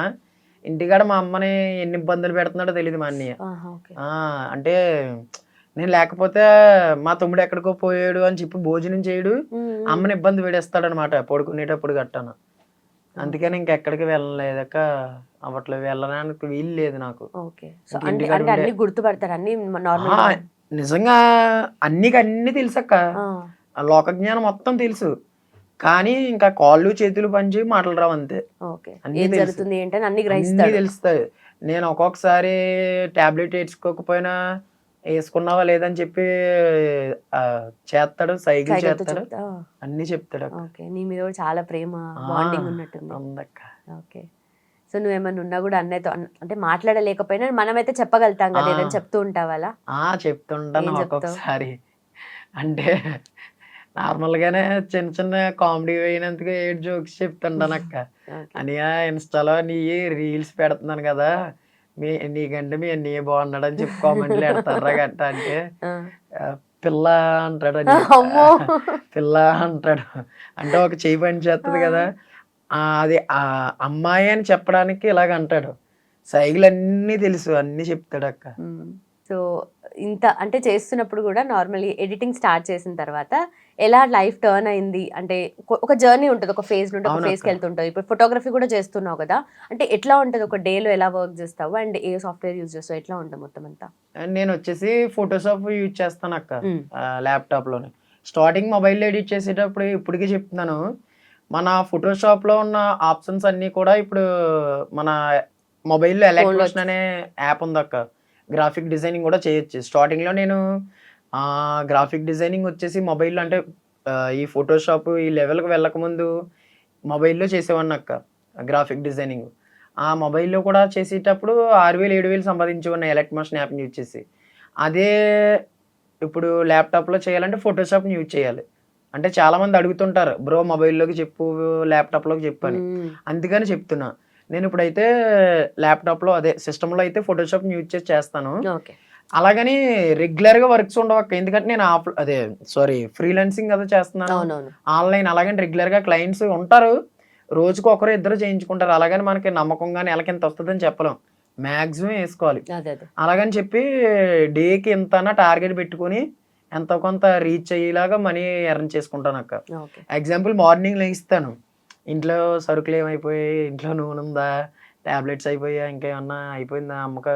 ఇంటికాడ మా అమ్మని ఎన్ని ఇబ్బందులు పెడుతున్నాడో తెలియదు మా అన్నయ్య. అంటే నేను లేకపోతే మా తమ్ముడు ఎక్కడికో పోయాడు అని చెప్పి భోజనం చేయడు, అమ్మని ఇబ్బంది పెడేస్తాడు అనమాట పడుకునేటప్పుడు గట్టాను. అందుకని ఇంకెక్కడికి వెళ్ళలేదక్క, అప్పట్లో వెళ్ళడానికి వీలు లేదు నాకు. అన్ని గుర్తుపడతారు, అన్ని నార్మల్. నిజంగా అన్ని తెలుసక్క, లోక జ్ఞానం మొత్తం తెలుసు, కానీ ఇంకా కాళ్ళు చేతులు పనిచేయి మాటలు రావు అంతే. అన్ని తెలుస్తాయి. నేను ఒక్కొక్కసారి టాబ్లెట్ వేసుకోకపోయినా వేసుకున్నావా లేదని చెప్పి చేస్తాడు, సైకిల్ చేస్తాడు, అన్ని చెప్తాడు. నీ మీద కూడా చాలా ప్రేమ బాండింగ్ ఉన్నట్టుంది. ఉందక్క. ఓకే. సో నువ్వేమన్నా ఉన్నా కూడా అన్నయ్యతో అంటే మాట్లాడలేకపోయినా మనమైతే చెప్పగలుగుతాం కదా, ఏదైనా చెప్తూ ఉంటావా అలా? చెప్తుంటాను ఒక్కొక్కసారి. అంటే నార్మల్ గానే చిన్న చిన్న కామెడీ అయినందుకు 8 జోక్స్ చెప్తుంటాను అక్క. అనియా ఇన్స్టాలో నీ రీల్స్ పెడుతున్నాను కదా, నీకంటే మీ అన్నయ్య బాగున్నాడు అని చెప్పి కామెంట్లు పెడతారా గట్ట అంటే, పిల్ల అంటాడు, పిల్ల అంటాడు. అంటే ఒక చెయ్యి పని చేస్తుంది కదా, అది అమ్మాయి అని చెప్పడానికి ఇలాగ అంటాడు. సైకిల్ అన్ని తెలుసు, అన్ని చెప్తాడు అక్క. సో ఇంత అంటే చేస్తున్నప్పుడు కూడా నార్మల్లీ ఎడిటింగ్ స్టార్ట్ చేసిన తర్వాత ఎలా లైఫ్ టర్న్ అయింది అంటే, ఒక జర్నీ ఉంటుంది, ఒక ఫేజ్ నుండి ఒక ఫేజ్కి వెళ్తుంటుంది. ఇప్పుడు ఫోటోగ్రఫీ కూడా చేస్తున్నావు కదా, అంటే ఎట్లా ఉంటుంది, ఒక డేలో ఎలా వర్క్ చేస్తావు అండ్ ఏ సాఫ్ట్వేర్ యూజ్ చేస్తావు, ఎట్లా ఉంటుంది మొత్తం అంతా? నేను వచ్చేసి ఫోటోషాప్ యూజ్ చేస్తాను అక్క, ల్యాప్టాప్ లోనే. స్టార్టింగ్ మొబైల్లో ఎడిట్ చేసేటప్పుడు ఇప్పటికీ చెప్తున్నాను, మన ఫోటోషాప్ లో ఉన్న ఆప్షన్స్ అన్ని కూడా ఇప్పుడు మన మొబైల్లో ఎలక్ట్రోషన్ అనే యాప్ ఉంది అక్క, గ్రాఫిక్ డిజైనింగ్ కూడా చేయొచ్చు. స్టార్టింగ్లో నేను గ్రాఫిక్ డిజైనింగ్ వచ్చేసి మొబైల్లో, అంటే ఈ ఫోటోషాప్ ఈ లెవెల్కి వెళ్ళకముందు మొబైల్లో చేసేవాడిని అక్క గ్రాఫిక్ డిజైనింగ్. ఆ మొబైల్లో కూడా చేసేటప్పుడు 6000-7000 సంపాదించేవాడిని ఎలక్ట్రోషన్ యాప్ని యూజ్ చేసి. అదే ఇప్పుడు ల్యాప్టాప్లో చేయాలంటే ఫోటోషాప్ని యూజ్ చేయాలి. అంటే చాలామంది అడుగుతుంటారు, బ్రో మొబైల్లోకి చెప్పు ల్యాప్టాప్లోకి చెప్పు అని, అందుకని చెప్తున్నా. నేను ఇప్పుడైతే ల్యాప్టాప్లో అదే సిస్టంలో అయితే ఫోటోషాప్ని యూజ్ చేసి చేస్తాను. అలాగని రెగ్యులర్గా వర్క్స్ ఉండవక్క, ఎందుకంటే నేను ఫ్రీలాన్సింగ్ కదా చేస్తున్నాను ఆన్లైన్. అలాగని రెగ్యులర్గా క్లయింట్స్ ఉంటారు, రోజుకు ఒకరు ఇద్దరు చేయించుకుంటారు. అలాగని మనకి నమ్మకం కానీ నెలకి ఎంత వస్తుందని చెప్పలేం, మ్యాక్సిమం వేసుకోవాలి. అలాగని చెప్పి డేకి ఎంత టార్గెట్ పెట్టుకుని ఎంతో కొంత రీచ్ అయ్యేలాగా మనీ ఎర్న్ చేసుకుంటాను అక్క. ఎగ్జాంపుల్ మార్నింగ్ లేస్తాను, ఇంట్లో సరుకులు ఏమైపోయాయి, ఇంట్లో నూనె ఉందా, ట్యాబ్లెట్స్ అయిపోయా, ఇంకేమన్నా అయిపోయిందా, అమ్మక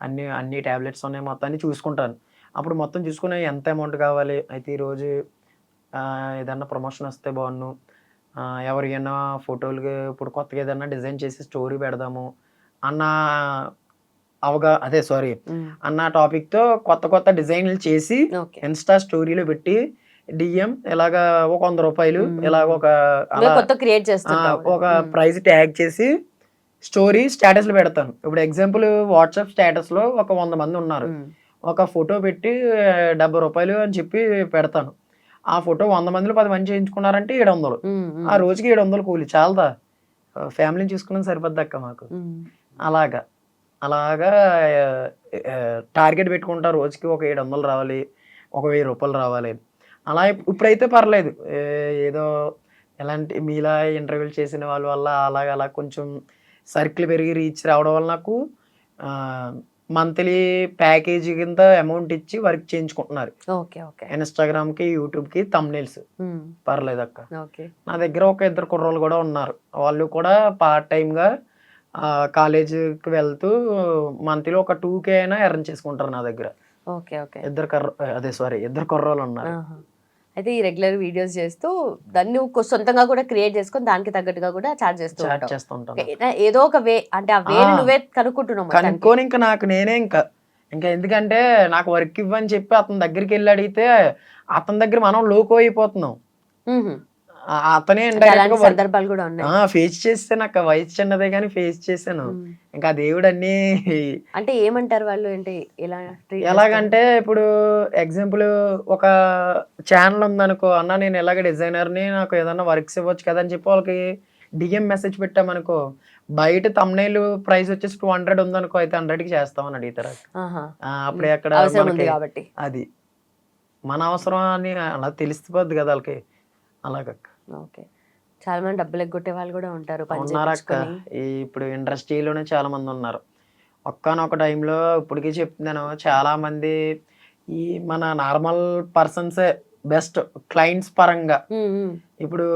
అన్ని ట్యాబ్లెట్స్ ఉన్నాయి, మొత్తాన్ని చూసుకుంటాను. అప్పుడు మొత్తం చూసుకుని ఎంత అమౌంట్ కావాలి, అయితే ఈరోజు ఏదన్నా ప్రమోషన్ వస్తే బాగున్ను, ఎవరికైనా ఫోటోలకి ఇప్పుడు కొత్తగా ఏదన్నా డిజైన్ చేసి స్టోరీ పెడదాము అన్న అన్న టాపిక్తో కొత్త డిజైన్లు చేసి ఇన్స్టా స్టోరీలో పెట్టి డిఎం ఇలాగా ఒక 100 రూపాయలు ఇలాగ ఒక ప్రైజ్ ట్యాగ్ చేసి స్టోరీ స్టేటస్లో పెడతాను. ఇప్పుడు ఎగ్జాంపుల్ వాట్సాప్ స్టేటస్లో ఒక 100 మంది ఉన్నారు, ఒక ఫోటో పెట్టి 70 రూపాయలు అని చెప్పి పెడతాను. ఆ ఫోటో 100 మందిలో 10 మంది చేయించుకున్నారంటే 700, ఆ రోజుకి 700 కూలి చాలదా, ఫ్యామిలీని చూసుకున్నది సరిపోద్ది అక్క మాకు. అలాగా టార్గెట్ పెట్టుకుంటా, రోజుకి ఒక 700 రావాలి, ఒక 1000 రూపాయలు రావాలి. అలా ఇప్పుడైతే పర్లేదు, ఏదో ఎలాంటి మీలా ఇంటర్వ్యూలు చేసిన వాళ్ళ వల్ల అలా కొంచెం సర్కిల్ పెరిగి రీచ్ రావడం వల్ల నాకు మంత్లీ ప్యాకేజీ కింద అమౌంట్ ఇచ్చి వర్క్ చేయించుకుంటున్నారు. ఇన్స్టాగ్రామ్కి, యూట్యూబ్కి థంబ్నెయిల్స్. పర్లేదు అక్క. నా దగ్గర ఒక 2 కుర్రోళ్ళు కూడా ఉన్నారు, వాళ్ళు కూడా పార్ట్ టైమ్గా కాలేజీకి వెళ్తూ మంత్లీ ఒక 2K అయినా ఎర్న్ చేసుకుంటారు నా దగ్గర. ఇద్దరు కుర్రోళ్ళు ఉన్నారు. అయితే ఈ రెగ్యులర్ వీడియోస్ చేస్తూ దాన్ని నువ్వు సొంతంగా కూడా క్రియేట్ చేసుకొని దానికి తగ్గట్టుగా కూడా చార్జ్ చేస్తూ చాట్ ఉంటావు. చేస్తూ ఉంటాను. ఏదో ఒక వే అంటే ఆ వేని నువ్వే కనుక్కుంటున్నావు మొత్తానికి. కనుక్కొని ఇంకా నాకు నేనే ఇంకా ఎందుకంటే నాకు వర్క్ ఇవ్వని చెప్పి అతని దగ్గరికి వెళ్ళి అడిగితే అతని దగ్గర మనం లోకో అయిపోతున్నాం. మ్మ్. అతనే అంటే అలాంటి సందర్భాలు కూడా ఉన్నాయి. ఫేస్ చేసాను అక్క, వయసు చిన్నదే కానీ ఫేస్ చేశాను. మ్మ్. ఇంకా దేవుడు అన్ని అంటే ఏమంటారు వాళ్ళు, ఏంటి ఎలా treat ఎలాగంటే ఇప్పుడు ఎగ్జాంపుల్ ఒక ఛానల్ ఉందనుకో, అన్న నేను ఎలాగ డిజైనర్ని, నాకు ఏదన్నా వర్క్స్ ఇవ్వచ్చు కదా అని చెప్పి వాళ్ళకి డిఎం మెసేజ్ పెట్టామనుకో, బయట తమ్నైల్ ప్రైస్ వచ్చేసి 200 ఉందనుకో, అయితే 100కి చేస్తామని అడుగుతారు. ఆహా. అప్పుడే అక్కడ అవసరం ఉంది మనకి కాబట్టి. అది మన అవసరం అని అలా తెలిసిపోద్ది కదా వాళ్ళకి. అలాగక్క ఓకే. చాలా మంది డబ్బులు ఎగ్గొట్టే వాళ్ళు కూడా ఉంటారు, పని ఉన్నారక్క. చేయించుకొని. ఇప్పుడు ఇండస్ట్రీలోనే చాలా మంది ఉన్నారు. ఒక్కనొక టైంలో ఇప్పటికీ చెప్తున్నాను, చాలా మంది ఈ మన నార్మల్ పర్సన్సే బెస్ట్ క్లయింట్స్ పరంగా. మ్మ్, మ్మ్. ఇప్పుడు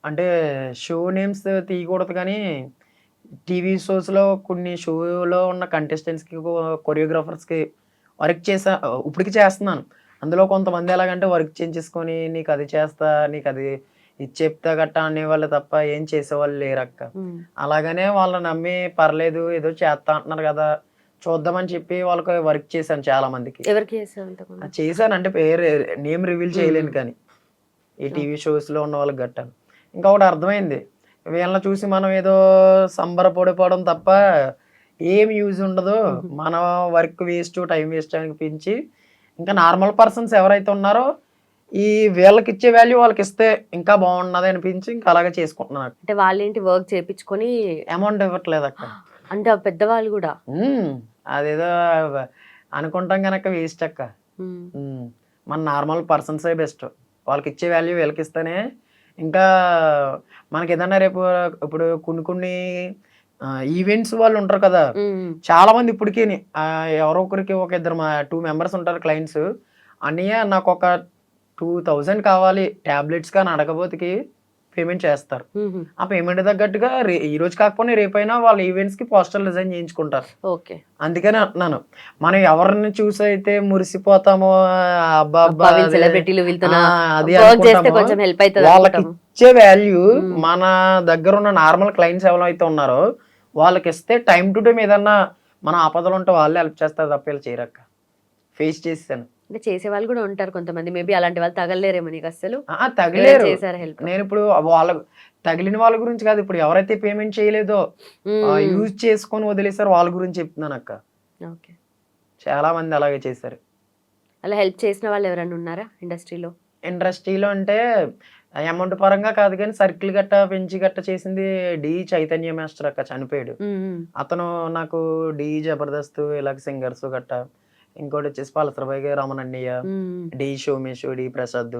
అంటే షో నేమ్స్ తీయకూడదు కానీ టీవీ షోస్లో కొన్ని షోలో ఉన్న కంటెస్టెంట్స్కి, కొరియోగ్రాఫర్స్కి వర్క్ ఇప్పటికి చేస్తున్నాను. అందులో కొంతమంది ఎలాగంటే వర్క్ చేయించేసుకొని నీకు అది చేస్తా, నీకు అది ఇది చెప్తా గట్టా అనేవాళ్ళు తప్ప ఏం చేసేవాళ్ళు లేరక్క. మ్మ్. అలాగనే వాళ్ళని నమ్మి పర్లేదు ఏదో చేస్తా అంటున్నారు కదా చూద్దామని చెప్పి వాళ్ళకి వర్క్ చేశాను చాలా మందికి. ఎవరికి చేసావు ఇంతకుముందు? చేశాను అంటే పేరు నేమ్ రివీల్ చేయలేను కానీ ఈ టీవీ షోస్లో ఉన్న వాళ్ళకి గట్టాను. ఇంకా ఒకటి అర్థమైంది, వీళ్ళని చూసి మనం ఏదో సంబరపడిపోవడం తప్ప ఏం యూజ్ ఉండదు. మన వర్క్ వేస్ట్, టైం వేస్ట్ అనిపించి ఇంకా నార్మల్ పర్సన్స్ ఎవరైతే ఉన్నారో ఈ వీళ్ళకి ఇచ్చే వాల్యూ వాళ్ళకి ఇస్తే ఇంకా బాగున్నది అనిపించి ఇంకా అలాగే చేసుకుంటున్నాను. అంటే వాళ్ళేంటి వర్క్ చేయించుకొని అమౌంట్ ఇవ్వట్లేదు అక్క. అంటే ఆ పెద్దవాళ్ళు కూడా. అదేదో అనుకుంటాం కనుక వేస్ట్ అక్క. మ్మ్. మన నార్మల్ పర్సన్సే బెస్ట్. వాళ్ళకి ఇచ్చే వాల్యూ వీళ్ళకి ఇస్తేనే ఇంకా మనకి ఏదన్నా రేపు ఇప్పుడు కొన్ని ఈవెంట్స్ వాళ్ళు ఉంటారు కదా, మ్మ్. చాలా మంది ఇప్పటికీ ఎవరో ఒకరికి ఒక ఇద్దరు 2 మెంబర్స్ ఉంటారు క్లయింట్స్. అన్నయ్య నాకు ఒక 2000 కావాలి టాబ్లెట్స్ కానీ అడగబోతుకి పేమెంట్ చేస్తారు. మ్మ్. ఆ పేమెంట్ తగ్గట్టుగా ఈ రోజు కాకపోయినా రేపైనా వాళ్ళ ఈవెంట్స్ కి పోస్టర్ డిజైన్ చేయించుకుంటారు. ఓకే. అందుకని అంటున్నాను, మనం ఎవరిని చూసి అయితే మురిసిపోతామో అబ్బా అబ్బా వీళ్ళు సెలబ్రిటీలు, వీళ్ళతో అది వర్క్ చేస్తే అనుకుంటామో, కొంచెం హెల్ప్ అవుతుంది వాళ్ళకి ఇచ్చే వాల్యూ మన దగ్గర ఉన్న నార్మల్ క్లయింట్స్ ఎవరైతే ఉన్నారో వాళ్ళకి ఇస్తే టైం టు టైం ఏదన్నా మన ఆపదలు ఉంటే వాళ్ళే హెల్ప్ చేస్తారు తప్ప వీళ్ళు చేయరక్క. ఫేస్ చేశాను. అంటే చేసే వాళ్ళు కూడా ఉంటారు కొంతమంది, మేబీ అలాంటి వాళ్ళు తగలేరేమో నీకు అసలు. తగిలేరు. చేశారు హెల్ప్. నేను ఇప్పుడు వాళ్ళ తగిలిన వాళ్ళ గురించి కాదు, ఇప్పుడు ఎవరైతే పేమెంట్ చేయలేదో యూజ్ చేసుకొని వదిలేసారు వాళ్ళ గురించి చెప్తున్నాను అక్క. ఓకే. చాలా మంది అలాగే చేశారు. అలా హెల్ప్ చేసిన వాళ్ళు ఎవరైనా ఉన్నారా ఇండస్ట్రీలో? ఇండస్ట్రీలో అంటే అమౌంట్ పరంగా కాదు కానీ సర్కిల్ గట్ట పెంచి గట్ట చేసింది డి చైతన్య మాస్టర్ అక్క, చనిపోయాడు. అతను నాకు డి జబర్దస్త్ ఇలాగ సింగర్స్ గట్ట, ఇంకోటి వచ్చేసి పలసరబాయి రమణన్నయ్య, డి సోమేష్, డి ప్రసాద్,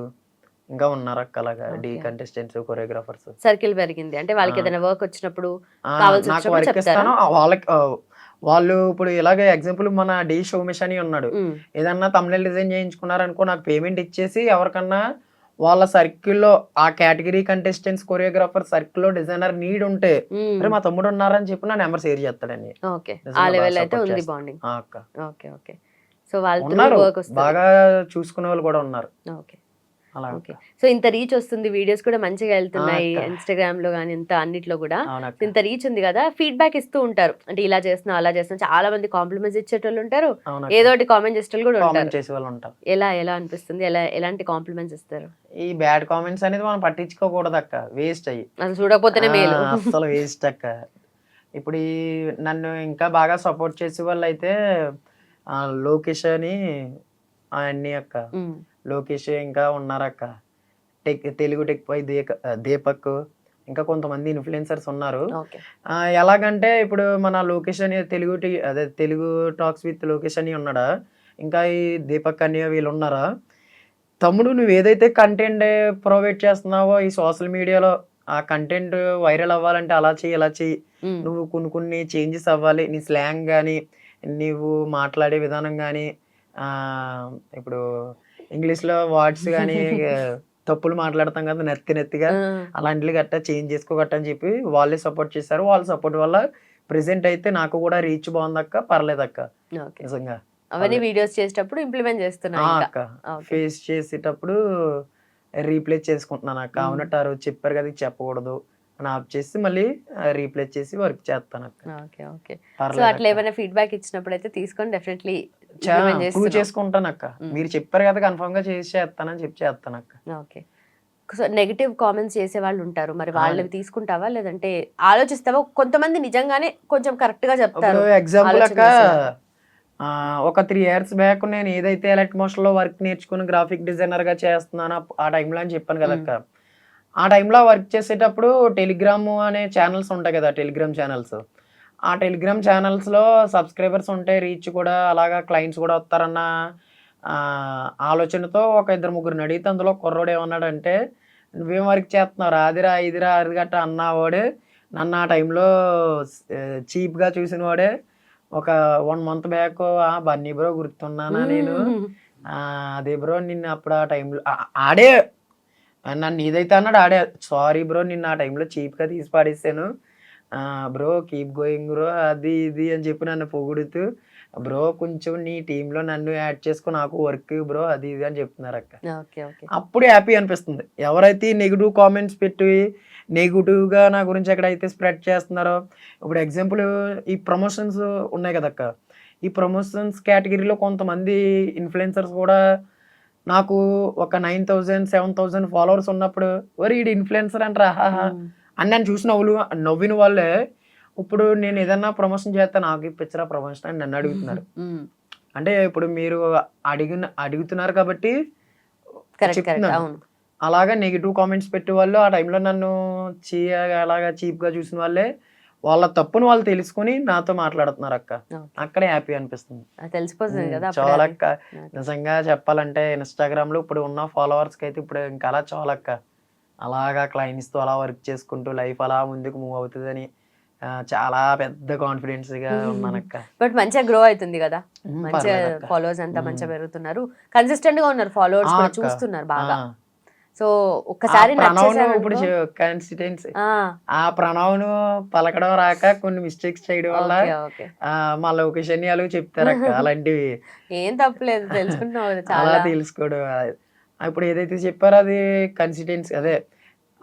ఇంకా ఉన్నారు అక్క అలాగా డి కంటెస్టెంట్స్, కొరియోగ్రాఫర్స్. సర్కిల్ పెరిగింది అంటే వాళ్ళకి ఏదైనా వర్క్ వచ్చినప్పుడు నాకు వర్క్ ఇస్తాను వాళ్ళకి. వాళ్ళు ఇప్పుడు ఇలాగే ఎగ్జాంపుల్ మన డి సోమేష్ అని ఉన్నాడు, ఏదన్నా తమిళ డిజైన్ చేయించుకున్నారనుకో నాకు పేమెంట్ ఇచ్చేసి ఎవరికన్నా వాళ్ళ సర్కిల్లో ఆ కేటగిరీ కంటెస్టెంట్స్, కొరియోగ్రాఫర్ సర్కిల్లో డిజైనర్ నీడ్ ఉంటే అరే మా తమ్ముడు ఉన్నారని చెప్పి నా నెంబర్ షేర్ చేస్తాడని. ఓకే. ఆ లెవెల్ అయితే ఉంది బాండింగ్. అక్క ఓకే. ఓకే. సో వాళ్ళు ఉన్నారు, వర్క్ వస్తుంది. బాగా చూసుకునే వాళ్ళు కూడా ఉన్నారు. ఓకే. అలా ఓకే. సో ఇంత రీచ్ వస్తుంది, వీడియోస్ కూడా మంచిగా వెళ్తున్నాయి ఇన్స్టాగ్రామ్ లో కానీ ఇంత అన్నిట్లో కూడా. ఇంత రీచ్ ఉంది కదా, ఫీడ్బ్యాక్ ఇస్తూ ఉంటారు అంటే ఇలా చేస్తున్నా అలా చేస్తున్నా, చాలా మంది కాంప్లిమెంట్స్ ఇచ్చేటోళ్ళు ఉంటారు, ఏదో ఒకటి కామెంట్ చేసేటోళ్ళు కూడా ఉంటారు. ఎలా అనిపిస్తుంది, ఎలాంటి కాంప్లిమెంట్స్ ఇస్తారు? ఈ బ్యాడ్ కామెంట్స్ అనేది మనం పట్టించుకోకూడదు అక్క, వేస్ట్ అయ్యి అసలు చూడకపోతేనే మేలు. అసలు వేస్ట్ అక్క. ఇప్పుడు నన్ను ఇంకా బాగా సపోర్ట్ చేసే వాళ్ళు అయితే లోకేష్ అని అన్ని అక్క, లోకేష్ ఇంకా ఉన్నారక్క, తెలుగు టెక్ పై దీపక్, ఇంకా కొంతమంది ఇన్ఫ్లుయెన్సర్స్ ఉన్నారు. ఎలాగంటే ఇప్పుడు మన లోకేష్ అని తెలుగు టాక్స్ విత్ లోకేష్ అని ఉన్నాడా, ఇంకా ఈ దీపక్ అని వీళ్ళు ఉన్నారా, తమ్ముడు నువ్వు ఏదైతే కంటెంట్ ప్రొవైడ్ చేస్తున్నావో ఈ సోషల్ మీడియాలో ఆ కంటెంట్ వైరల్ అవ్వాలంటే అలా చెయ్యి ఇలా చెయ్యి, నువ్వు కొన్ని చేంజెస్ అవ్వాలి, నీ స్లాంగ్ కానీ నువ్వు మాట్లాడే విధానం కానీ, ఇప్పుడు ఇంగ్లీష్లో వర్డ్స్ కానీ తప్పులు మాట్లాడతాం కదా నెత్తిగా, అలాంటివి గట్టా చేంజ్ చేసుకోగట్ట అని చెప్పి వాళ్ళే సపోర్ట్ చేశారు. వాళ్ళ సపోర్ట్ వల్ల ప్రెసెంట్ అయితే నాకు కూడా రీచ్ బాగుందక్క, పర్లేదక్క నిజంగా. అవన్నీ వీడియోస్ చేసేటప్పుడు ఇంప్లిమెంట్ చేస్తున్నా అక్క ఫేస్ చేసేటప్పుడు రీప్లేస్ చేసుకుంటున్నాను అక్క. అవునట్టు ఆ రోజు చెప్పారు కదా ఇది చెప్పకూడదు అని ఆఫ్ చేసి మళ్ళీ రీప్లేస్ చేసి వర్క్ చేస్తాను అక్క. Okay okay. సో పర్లేదు అట్లా ఏమైనా ఫీడ్బ్యాక్ ఇచ్చినప్పుడు అయితే తీసుకొని డెఫినెట్లీ ప్రూవ్ చేసుకుంటాను అక్క. మీరు చెప్పారు కదా కన్ఫర్మ్ గా చేసి చేస్తానని చెప్పి చేస్తాను అక్క. ఓకే. సో నెగటివ్ కామెంట్స్ చేసే వాళ్ళు ఉంటారు, మరి వాళ్ళవి తీసుకుంటావా లేదంటే ఆలోచిస్తావా? కొంతమంది నిజంగానే కొంచెం కరెక్ట్ గా చెప్తారు. ఇప్పుడు ఎగ్జాంపుల్ ఆలోచన అక్క, చేసేలాగా. ఒక 3 years బ్యాక్ నేను ఏదైతే ఎలక్ట్మోషన్ లో వర్క్ నేర్చుకుని గ్రాఫిక్ డిజైనర్ గా చేస్తున్నానో ఆ టైంలో అని చెప్పాను కదక్క. ఆ టైంలో వర్క్ చేసేటప్పుడు టెలిగ్రామ్ అనే ఛానల్స్ ఉంటాయి కదా, టెలిగ్రామ్ ఛానల్స్. ఆ టెలిగ్రామ్ ఛానల్స్లో సబ్స్క్రైబర్స్ ఉంటే రీచ్ కూడా అలాగా క్లయింట్స్ కూడా వస్తారన్న ఆలోచనతో ఒక 2-3 అడిగితే అందులో కుర్రోడు ఏమన్నాడంటే, నువ్వేం వర్క్ చేస్తున్నావు అదిరా ఇదిరా అది గట్ట అన్నవాడు నన్ను ఆ టైంలో చీప్గా చూసిన వాడే. ఒక 1 month బ్యాక్ బన్నీ బ్రో గుర్తున్నానా నేను, అదే బ్రో నిన్ను అప్పుడు ఆ టైంలో ఆడే నన్ను ఏదైతే అన్నాడు ఆడే, సారీ బ్రో నిన్ను ఆ టైంలో చీప్గా తీసి పాడేసాను బ్రో, కీప్ గోయింగ్ బ్రో అది ఇది అని చెప్పి నన్ను పొగుడుతూ, బ్రో కొంచెం నీ టీంలో నన్ను యాడ్ చేసుకో నాకు వర్క్ బ్రో అది ఇది అని చెప్తున్నారు అక్క. Okay okay. అప్పుడు హ్యాపీ అనిపిస్తుంది. ఎవరైతే నెగిటివ్ కామెంట్స్ పెట్టి నెగిటివ్గా నా గురించి ఎక్కడైతే స్ప్రెడ్ చేస్తున్నారో, ఇప్పుడు ఎగ్జాంపుల్ ఈ ప్రమోషన్స్ ఉన్నాయి కదక్క, ఈ ప్రమోషన్స్ కేటగిరీలో కొంతమంది ఇన్ఫ్లుయెన్సర్స్ కూడా నాకు ఒక 9,000 7,000 ఫాలోవర్స్ ఉన్నప్పుడు వరి ఈడు ఇన్ఫ్లుయెన్సర్ అంటారా అని నన్ను చూసి నవ్విన వాళ్ళే ఇప్పుడు నేను ఏదన్నా ప్రమోషన్ చేస్తే నాకు ఇప్పించరా ప్రమోషన్ అని నన్ను అడుగుతున్నారు. అంటే ఇప్పుడు మీరు అడుగుతున్నారు కాబట్టి చెప్తున్నాను. అలాగా నెగిటివ్ కామెంట్స్ పెట్టే వాళ్ళు ఆ టైంలో నన్ను అలాగా చీప్గా చూసిన వాళ్ళే వాళ్ళ తప్పును వాళ్ళు తెలుసుకుని నాతో మాట్లాడుతున్నారు అక్క. అక్కడే హ్యాపీ అనిపిస్తుంది. తెలిసిపోతుంది కదా చాలా అక్క. నిజంగా చెప్పాలంటే ఇన్స్టాగ్రామ్ లో ఇప్పుడు ఉన్న ఫాలోవర్స్ కి అయితే ఇప్పుడు ఇంకా అలా చాలా అక్క. అలాగా క్లయింట్స్ తో అలా వర్క్ చేసుకుంటూ లైఫ్ అలా ముందుకు మూవ్ అవుతుందని చాలా పెద్ద కాన్ఫిడెన్స్ గా ఉన్నానక్క. బట్ మంచిగా గ్రో అవుతుంది కదా, మంచిగా ఫాలోవర్స్ అంతా మంచిగా పెరుగుతున్నారు, కన్సిస్టెంట్ గా ఉన్నారు, ఫాలోవర్స్ కూడా చూస్తున్నారు బాగా. సో ఒక్కసారి ఇప్పుడు కన్సిస్టెన్సీ ఆ ప్రణవ్ను పలకడం రాక కొన్ని మిస్టేక్స్ చేయడం వల్ల మా లొకేషన్ అలాగ చెప్తారు అక్క. అలాంటివి ఏం తప్పలేదు, తెలుసుకుంటున్నావు అలా తెలుసుకోవడం. ఇప్పుడు ఏదైతే చెప్పారో అది కన్సిస్టెన్సీ, అదే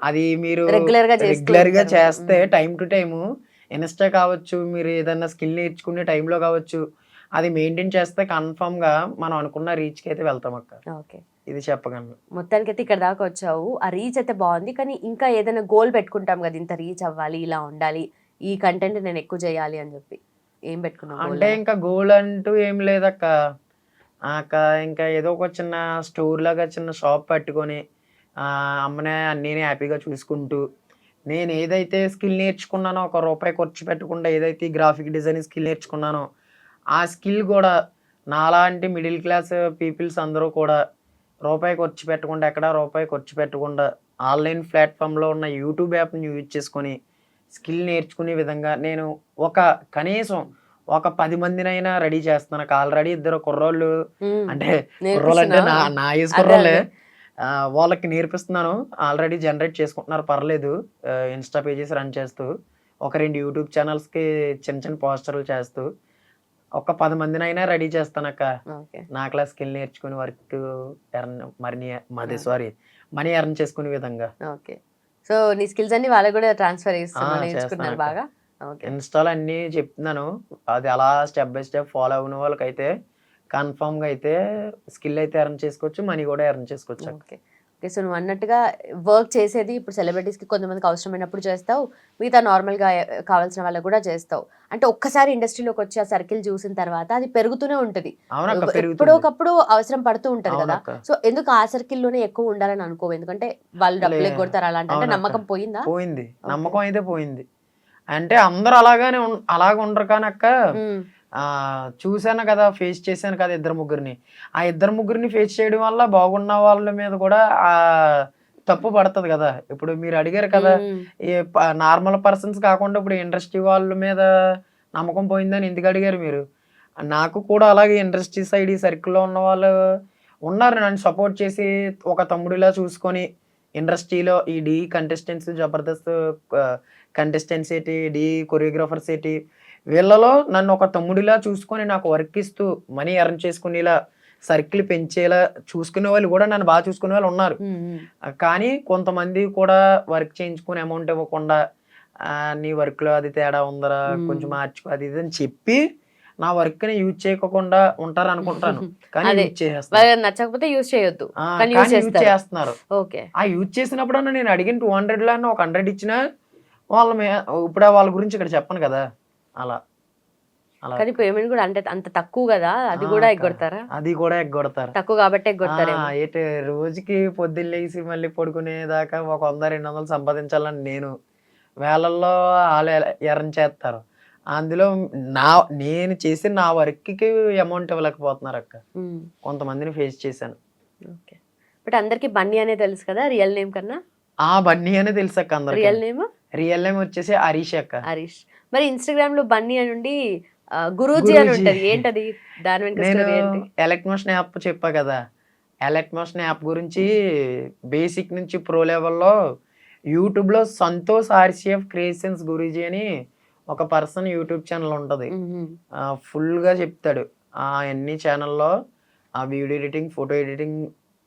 అది మీరు రెగ్యులర్ గా చేస్తే టైం టు టైము ఇన్స్టా కావచ్చు, మీరు ఏదన్నా స్కిల్ నేర్చుకునే టైంలో కావచ్చు, అది మెయింటైన్ చేస్తే కన్ఫర్మ్ గా మనం అనుకున్న రీచ్ కి అయితే వెళ్తాం అక్క. ఓకే, ఇది చెప్పగలను. మొత్తానికి అయితే ఇక్కడ దాకా వచ్చావు, ఆ రీచ్ అయితే బాగుంది. కానీ ఇంకా ఏదైనా గోల్ పెట్టుకుంటాం కదా, ఇంత రీచ్ అవ్వాలి, ఇలా ఉండాలి, ఈ కంటెంట్ నేను ఎక్కువ చేయాలి అని చెప్పి ఏం పెట్టుకున్నావు? అంటే ఇంకా గోల్ అంటూ ఏం లేదక్క. ఇంకా ఏదో ఒక చిన్న స్టోర్ లాగా చిన్న షాప్ పట్టుకొని అమ్మనే అన్నీ హ్యాపీగా చూసుకుంటూ, నేను ఏదైతే స్కిల్ నేర్చుకున్నానో ₹1 ఖర్చు పెట్టకుండా, ఏదైతే గ్రాఫిక్ డిజైనింగ్ స్కిల్ నేర్చుకున్నానో ఆ స్కిల్ కూడా నాలాంటి మిడిల్ క్లాస్ పీపుల్స్ అందరూ కూడా ₹1 ఖర్చు పెట్టకుండా, ఎక్కడ ₹1 ఖర్చు పెట్టకుండా ఆన్లైన్ ప్లాట్ఫామ్లో ఉన్న యూట్యూబ్ యాప్ని యూజ్ చేసుకొని స్కిల్ నేర్చుకునే విధంగా నేను కనీసం ఒక 10 మందినైనా రెడీ చేస్తున్నాను. ఆల్రెడీ 2 కుర్రోళ్ళు, అంటే కుర్రోళ్ళు అంటే నా ఏజ్ కుర్రోళ్ళే, వాళ్ళకి నేర్పిస్తున్నాను. ఆల్రెడీ జనరేట్ చేసుకుంటున్నారు, పర్లేదు. ఇన్స్టా పేజెస్ రన్ చేస్తూ, ఒక 2 యూట్యూబ్ ఛానల్స్కి చిన్న చిన్న పోస్టర్లు చేస్తూ ఒక 10 మందినైనా రెడీ చేస్తానక్క. నా క్లాస్ స్కిల్ నేర్చుకుని వర్క్ మనీ ఎర్న్ చేసుకునే విధంగా. ఓకే, సో నీ స్కిల్స్ అన్ని వాళ్ళకి కూడా ట్రాన్స్ఫర్ నేర్చుకున్నారు బాగా. ఇన్స్టాల్ అన్ని చెప్తున్నాను, అది అలా స్టెప్ బై స్టెప్ ఫాలో అయిన వాళ్ళకైతే కన్ఫర్మ్ గా అయితే స్కిల్ అయితే ఎర్న్ చేసుకోవచ్చు, మనీ కూడా ఎర్న్ చేసుకోవచ్చు. Okay okay. సో నువ్వు అన్నట్టుగా వర్క్ చేసేది ఇప్పుడు సెలబ్రిటీస్కి కొంతమందికి అవసరమైనప్పుడు చేస్తావు, మిగతా నార్మల్గా కావాల్సిన వాళ్ళకి కూడా చేస్తావు. అంటే ఒక్కసారి ఇండస్ట్రీలోకి వచ్చి ఆ సర్కిల్ చూసిన తర్వాత అది పెరుగుతూనే ఉంటుంది, ఎప్పుడోకప్పుడు అవసరం పడుతూ ఉంటది కదా. సో ఎందుకు ఆ సర్కిల్లోనే ఎక్కువ ఉండాలని అనుకోవు? ఎందుకంటే వాళ్ళు డబ్బులు ఎగ్గొడతారు అలాంటి, అంటే నమ్మకం పోయిందా? పోయింది, నమ్మకం అయితే పోయింది. అంటే అందరూ అలాగ ఉండరు కానీ అక్క, చూశాను కదా, ఫేస్ చేశాను కదా 2-3ని. ఆ 2-3ని ఫేస్ చేయడం వల్ల బాగున్న వాళ్ళ మీద కూడా తప్పు పడుతుంది కదా. ఇప్పుడు మీరు అడిగారు కదా, ఈ నార్మల్ పర్సన్స్ కాకుండా ఇప్పుడు ఇండస్ట్రీ వాళ్ళ మీద నమ్మకం పోయిందని ఎందుకు అడిగారు మీరు? నాకు కూడా అలాగే ఇండస్ట్రీ సైడ్ ఈ సర్కిల్లో ఉన్న వాళ్ళు ఉన్నారు, నన్ను సపోర్ట్ చేసి ఒక తమ్ముడిలా చూసుకొని ఇండస్ట్రీలో ఈ డి కంటెస్టెంట్స్, జబర్దస్త్ కంటెస్టెంట్స్ ఏంటి, డి కొరియోగ్రాఫర్స్ ఏంటి, వీళ్ళలో నన్ను ఒక తమ్ముడిలా చూసుకొని నాకు వర్క్ ఇస్తూ మనీ ఎర్న్ చేసుకునేలా సర్కిల్ పెంచేలా చూసుకునే వాళ్ళు కూడా నన్ను బాగా చూసుకునే వాళ్ళు ఉన్నారు. కానీ కొంతమంది కూడా వర్క్ చేయించుకుని అమౌంట్ ఇవ్వకుండా నీ వర్క్లో అది తేడా ఉందరా కొంచెం మార్చుకో అది ఇది అని చెప్పి నా వర్క్ ని యూజ్ చేయకుండా ఉంటారు అనుకుంటాను. కానీ యూజ్ చేసేస్తారు. నచ్చకపోతే యూజ్ చేయొద్దు, కానీ యూజ్ చేస్తున్నారు. ఓకే, ఆ యూజ్ చేసినప్పుడు నేను అడిగిన 200 లో ఒక 100 ఇచ్చినా ఇప్పుడు వాళ్ళ గురించి ఇక్కడ చెప్పను కదా. అలా అలా కానీ పేమెంట్ కూడా అంటే అంత తక్కువ కదా, అది కూడా ఎగ్గొడతారా? అది కూడా ఎగ్గొడతారు. తక్కువ కాబట్టి ఎగ్గొడతారు. అయితే రోజుకి పొద్దున్న లేసి మళ్ళీ పడుకునేదాకా ఒక 100-200 సంపాదించాలని నేను వేలల్లో వాళ్ళు ఎర్న్ చేస్తారు. అందులో నేను చేసిన నా వర్క్కి అమౌంట్ ఇవ్వలేకపోతున్నారు అక్క. కొంతమందిని ఫేస్ చేశాను. ఓకే, బట్ అందరికి బన్నీ అనే తెలుసు కదా రియల్ నేమ్ కన్నా? బన్నీ అనే తెలుసు అక్క అందరికి. రియల్ నేమ్ వచ్చేసి హరీష్ అక్క. హరీష్. మరి ఇన్స్టాగ్రామ్ లో బన్నీ అని గురూజీ అని ఉంటది, ఏంటది? దాని వెనక స్టోరీ ఏంటి? ఎలక్ట్మోషన్ యాప్ చెప్పా కదా, ఎలక్ట్మోషన్ యాప్ గురించి బేసిక్ నుంచి ప్రో లెవెల్లో యూట్యూబ్ లో సంతోష్ ఆర్సిఎఫ్ క్రియేషన్స్ గురూజీ అని ఒక పర్సన్ యూట్యూబ్ ఛానల్ ఉంటుంది. ఫుల్ గా చెప్తాడు అన్ని ఛానల్లో. ఆ video editing, photo editing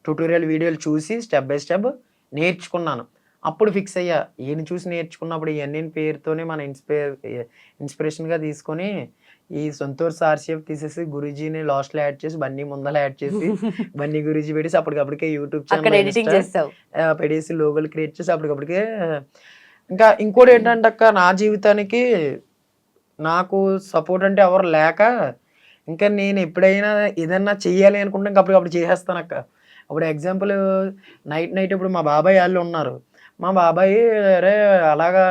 tutorial వీడియోలు చూసి స్టెప్ బై స్టెప్ నేర్చుకున్నాను. అప్పుడు ఫిక్స్ అయ్యా, ఈయన చూసి నేర్చుకున్నప్పుడు ఇవన్నీ పేరుతోనే మన ఇన్స్పిరేషన్గా తీసుకొని ఈ సంతోష్ ఆర్సిఎఫ్ తీసేసి గురూజీని లాస్ట్లో యాడ్ చేసి బన్నీ ముందర యాడ్ చేసి బన్నీ గురూజీ పెట్టేసి అప్పటికప్పటికే యూట్యూబ్ ఛానల్ పెట్టేసి లోగోలు క్రియేట్ చేసి అప్పటికప్పటికే. ఇంకా ఇంకోటి ఏంటంటే అక్క, నా జీవితానికి నాకు సపోర్ట్ అంటే ఎవరు లేక ఇంకా నేను ఎప్పుడైనా ఏదన్నా చెయ్యాలి అనుకుంటే ఇంకా అప్పటికప్పుడు చేసేస్తాను అక్క. ఇప్పుడు ఎగ్జాంపుల్ నైట్ ఇప్పుడు మా బాబాయ్ వాళ్ళు ఉన్నారు. మా బాబాయ్ అరే అలాగా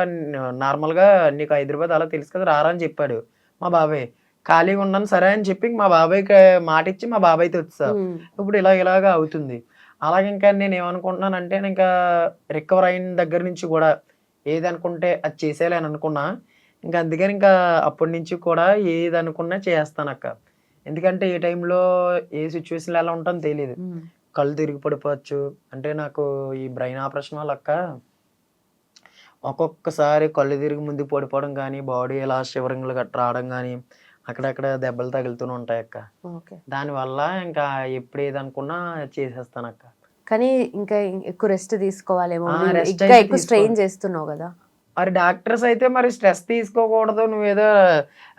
నార్మల్గా నీకు హైదరాబాద్ అలా తెలుసు కదా రారా అని చెప్పాడు. మా బాబాయ్ ఖాళీగా ఉన్నాను సరే అని చెప్పి మా బాబాయ్కి మాట ఇచ్చి మా బాబాయ్తో వచ్చా. ఇప్పుడు ఇలాగా అవుతుంది. అలాగే ఇంకా నేను ఏమనుకుంటున్నానంటే ఇంకా రికవర్ అయిన దగ్గర నుంచి కూడా ఏదనుకుంటే అది చేసేయాలి అని అనుకున్నా. ఇంకా అందుకని ఇంకా అప్పటి నుంచి కూడా ఏది అనుకున్నా చేస్తాను అక్క. ఎందుకంటే ఏ టైంలో ఏ సిచ్యువేషన్లో ఎలా ఉంటానో తెలియదు. కళ్ళు తిరిగి పడిపోవచ్చు. అంటే నాకు ఈ బ్రెయిన్ ఆపరేషన్ వల్ల అక్క ఒక్కొక్కసారి కళ్ళు తిరిగి ముందు పడిపోవడం కానీ, బాడీ ఇలా షివరింగ్లు గట్రా రావడం కానీ, అక్కడక్కడ దెబ్బలు తగులుతూనే ఉంటాయి అక్క. దానివల్ల ఇంకా ఎప్పుడు ఏదనుకున్నా చేసేస్తాను అక్క. కానీ ఇంకా ఎక్కువ రెస్ట్ తీసుకోవాలేమో, ఎక్కువ స్ట్రెయిన్ చేస్తున్నావు కదా. మరి డాక్టర్స్ అయితే మరి స్ట్రెస్ తీసుకోకూడదు, నువ్వేదో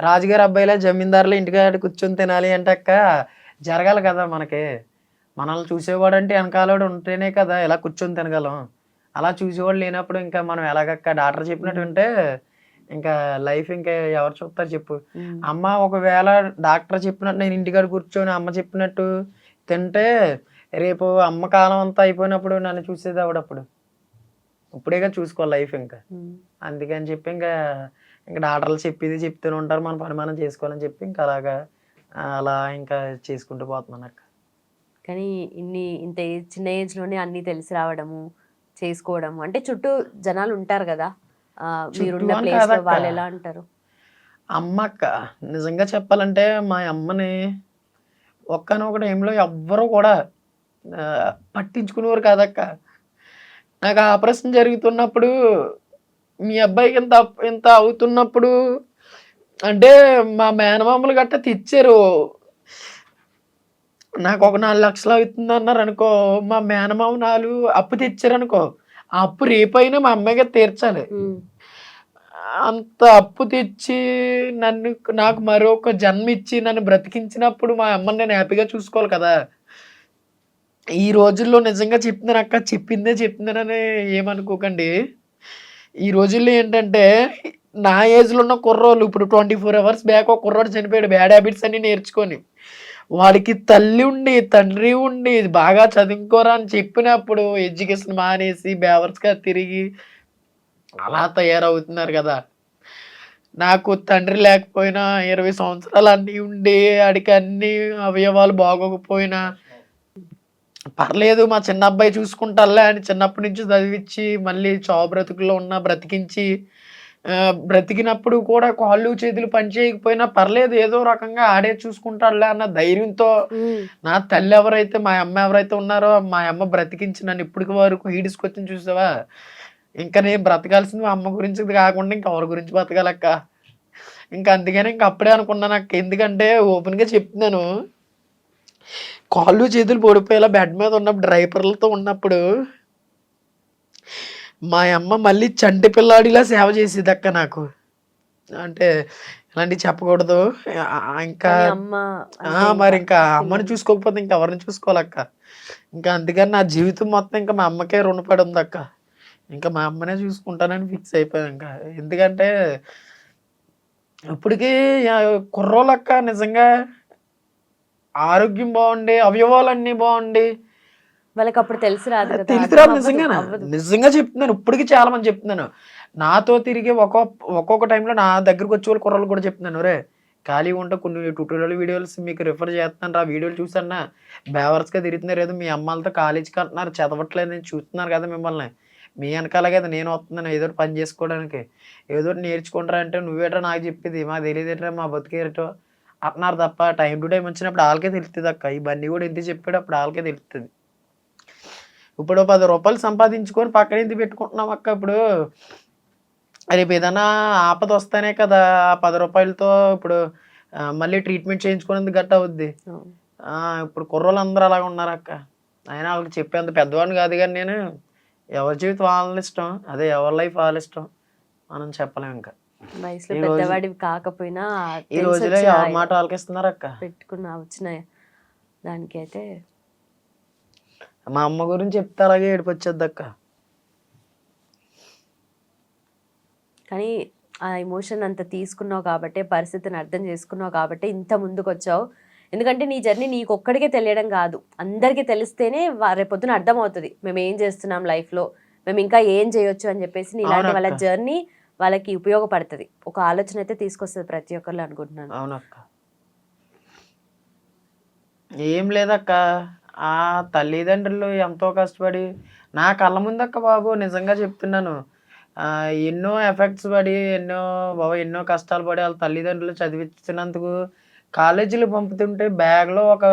రాజుగారి అబ్బాయిలా జమీందారులో ఇంటికాడ కూర్చొని తినాలి అంటే అక్క జరగాలి కదా. మనల్ని చూసేవాడు అంటే వెనకాలవాడు ఉంటేనే కదా ఇలా కూర్చొని తినగలం. అలా చూసేవాడు లేనప్పుడు ఇంకా మనం ఎలాగక్క డాక్టర్ చెప్పినట్టు ఉంటే ఇంకా లైఫ్ ఇంకా ఎవరు చూస్తారు చెప్పు. అమ్మ ఒకవేళ డాక్టర్ చెప్పినట్టు నేను ఇంటికాడ కూర్చొని అమ్మ చెప్పినట్టు తింటే రేపు అమ్మ కాలం అంతా అయిపోయినప్పుడు నన్ను చూసేది ఆవిడప్పుడు. ఇప్పుడేగా చూసుకోవాలి లైఫ్ ఇంకా. అందుకని చెప్పి ఇంకా డాక్టర్లు చెప్పేది చెప్తూనే ఉంటారు, మన పని మనం చేసుకోవాలని చెప్పి ఇంకా అలా ఇంకా చేసుకుంటూ పోతున్నాను అక్క. కానీ ఇంత చిన్న ఏజ్లోనే అన్నీ తెలిసి రావడము, చేసుకోవడము అంటే చుట్టూ జనాలు ఉంటారు కదా, మీరున్న ప్లేస్లో వాళ్ళు ఎలా అంటారు? అమ్మ అక్క నిజంగా చెప్పాలంటే మా అమ్మని ఒక్కనొక టైంలో ఎవ్వరూ కూడా పట్టించుకునేవారు కాదక్క. నాకు ఆపరేషన్ జరుగుతున్నప్పుడు మీ అబ్బాయికి ఇంత అవుతున్నప్పుడు అంటే మా మేనమామలు గట్ట తెచ్చారు. నాకు ఒక 4 లక్షలు అవుతుంది అన్నారు అనుకో, మా మేనమామ 4 అప్పు తెచ్చారు అనుకో, ఆ అప్పు రేపైనా మా అమ్మాయిగా తీర్చాలి. అంత అప్పు తెచ్చి నాకు మరొక జన్మ ఇచ్చి నన్ను బ్రతికించినప్పుడు మా అమ్మని నేను హ్యాపీగా చూసుకోవాలి కదా. ఈ రోజుల్లో నిజంగా చెప్తున్నాను అక్క, చెప్తున్నానని ఏమనుకోకండి. ఈ రోజుల్లో ఏంటంటే నా ఏజ్లో ఉన్న కుర్రోళ్ళు ఇప్పుడు 24 hours బ్యాక్ ఒక కుర్రోడు చనిపోయాడు బ్యాడ్ హ్యాబిట్స్ అన్ని నేర్చుకొని. వాడికి తల్లి ఉండి తండ్రి ఉండి బాగా చదువుకోరా అని చెప్పినప్పుడు ఎడ్యుకేషన్ మానేసి బేవర్స్గా తిరిగి అలా తయారవుతున్నారు కదా. నాకు తండ్రి లేకపోయినా 20 సంవత్సరాలు అన్నీ ఉండి ఆడికి అన్ని అవయవాలు బాగోకపోయినా పర్లేదు మా చిన్న అబ్బాయి చూసుకుంటారులే అని చిన్నప్పటి నుంచి చదివించి మళ్ళీ చావు బ్రతుకుల్లో ఉన్న బ్రతికించి బ్రతికినప్పుడు కూడా కాళ్ళు చేతులు పని చేయకపోయినా పర్లేదు ఏదో రకంగా ఆడే చూసుకుంటాడులే అన్న ధైర్యంతో నా తల్లి ఎవరైతే మా అమ్మ ఎవరైతే ఉన్నారో మా అమ్మ బ్రతికించి నన్ను ఇప్పటికి వరకు ఈడ్చుకొచ్చింది చూసావా. ఇంకా నేను బ్రతకాల్సింది మా అమ్మ గురించి కాకుండా ఇంకా ఎవరి గురించి బ్రతకాలక్క. ఇంకా అందుకని ఇంకా అప్పుడే అనుకున్నాను అక్క. ఎందుకంటే ఓపెన్గా చెప్తున్నాను, కాళ్ళు చేతులు పొడిపోయేలా బెడ్ మీద ఉన్నప్పుడు డ్రైపర్లతో ఉన్నప్పుడు మా అమ్మ మళ్ళీ చంటి పిల్లాడిలా సేవ చేసేది అక్క నాకు. అంటే ఇలాంటివి చెప్పకూడదు. ఇంకా కానీ అమ్మ అంటే మరి ఇంకా ఇంకా అమ్మని చూసుకోకపోతే ఇంకా ఎవరిని చూసుకోవాలక్క. ఇంకా అందుకని నా జీవితం మొత్తం ఇంకా మా అమ్మకే రుణపడి ఉంది అక్క. ఇంకా మా అమ్మనే చూసుకుంటానని ఫిక్స్ అయిపోయాను ఇంకా. ఎందుకంటే ఇప్పటికీ కుర్రోళ్ళక్క నిజంగా ఆరోగ్యం బాగుండి అవయవాలన్నీ బాగుండి వాళ్ళకి అప్పుడు తెలిసి రాదు కదా, తెలిసిరా అర్థం అవ్వదు, నిజంగానే. అవ్వదు. నిజంగా చెప్తున్నాను. ఇప్పటికీ చాలా మంది చెప్తున్నాను. నాతో తిరిగి ఒక్కొక్క టైంలో నా దగ్గరకు వచ్చే వాళ్ళు కుర్రోళ్ళు కూడా చెప్తున్నాను, రే ఖాళీ ఉంటే కొన్ని ట్యూటోరియల్ వీడియోస్ మీకు రిఫర్ చేస్తున్నాను, ఆ వీడియోలు చూసన్నా బేవర్స్గా తిరుగుతున్నారు ఏదో మీ అమ్మాలతో కాలేజీకి అంటున్నారు, చదవట్లేదు నేను చూస్తున్నారు కదా మిమ్మల్ని, మీ వెనకాల కదా నేను వస్తున్నాను ఏదో ఒకటి పని చేసుకోవడానికి, ఏదో ఒకటి నేర్చుకుంటారా అంటే నువ్వేట్రా నాకు చెప్పేది, మాకు తెలియదేట్రా మా బతికేటో అంటున్నారు తప్ప టైం టు టైం వచ్చినప్పుడు వాళ్ళకే తెలుస్తుంది అక్క. ఈ బండి కూడా ఎంత చెప్పాడు అప్పుడు వాళ్ళకే తెలుస్తుంది. ఇప్పుడు 10 రూపాయలు సంపాదించుకొని పక్కన ఎందుకు పెట్టుకుంటున్నాం అక్క. ఇప్పుడు రేపు ఏదైనా ఆపద వస్తేనే కదా ఆ 10 రూపాయలతో ఇప్పుడు మళ్ళీ ట్రీట్మెంట్ చేయించుకునేందుకు గట్ట అవుద్ది. అవును. ఇప్పుడు కుర్రోళ్ళు అందరూ అలాగ ఉన్నారు అక్క. అయినా వాళ్ళకి చెప్పేంత పెద్దవాడిని కాదు కానీ నేను, ఎవరి జీవితం వాళ్ళ ఇష్టం, అదే ఎవరి లైఫ్ వాళ్ళ ఇష్టం, మనం చెప్పలేం ఇంకా. వయసులో ఈ రోజు పెద్దవాడివి కాకపోయినా ఈ తెలిసి రోజులో వచ్చిన ఎవరి మాట వాళ్ళకి ఇస్తున్నారు అక్క. పెట్టుకున్న వచ్చిన దానికైతే మా అమ్మ గురించి చెప్తే అలాగే ఏడుపు వచ్చేద్ది అక్క. కానీ ఆ ఎమోషన్ అంత తీసుకున్నావు కాబట్టి, పరిస్థితిని అర్థం చేసుకున్నావు కాబట్టి ఇంత ముందుకు వచ్చావు. ఎందుకంటే నీ జర్నీ నీకు ఒక్కడికే తెలియడం కాదు, అందరికీ తెలిస్తేనే రేపొద్దున అర్థం అవుతుంది మేము ఏం చేస్తున్నాం లైఫ్లో, మేము ఇంకా ఏం చేయొచ్చు అని చెప్పేసి ఇలాంటి వాళ్ళ అవునక్క. జర్నీ వాళ్ళకి ఉపయోగపడుతుంది, ఒక ఆలోచన అయితే తీసుకొస్తుంది ప్రతి ఒక్కరు అనుకుంటున్నాను. అవునక్క. ఏం లేదక్క. ఆ తల్లిదండ్రులు ఎంతో కష్టపడి నా కళ్ళ ముందక్క బాబు నిజంగా చెప్తున్నాను. ఎన్నో ఎఫెక్ట్స్ పడి ఎన్నో కష్టాలు పడి వాళ్ళ తల్లిదండ్రులు చదివించినందుకు కాలేజీలు పంపుతుంటే బ్యాగ్లో ఒక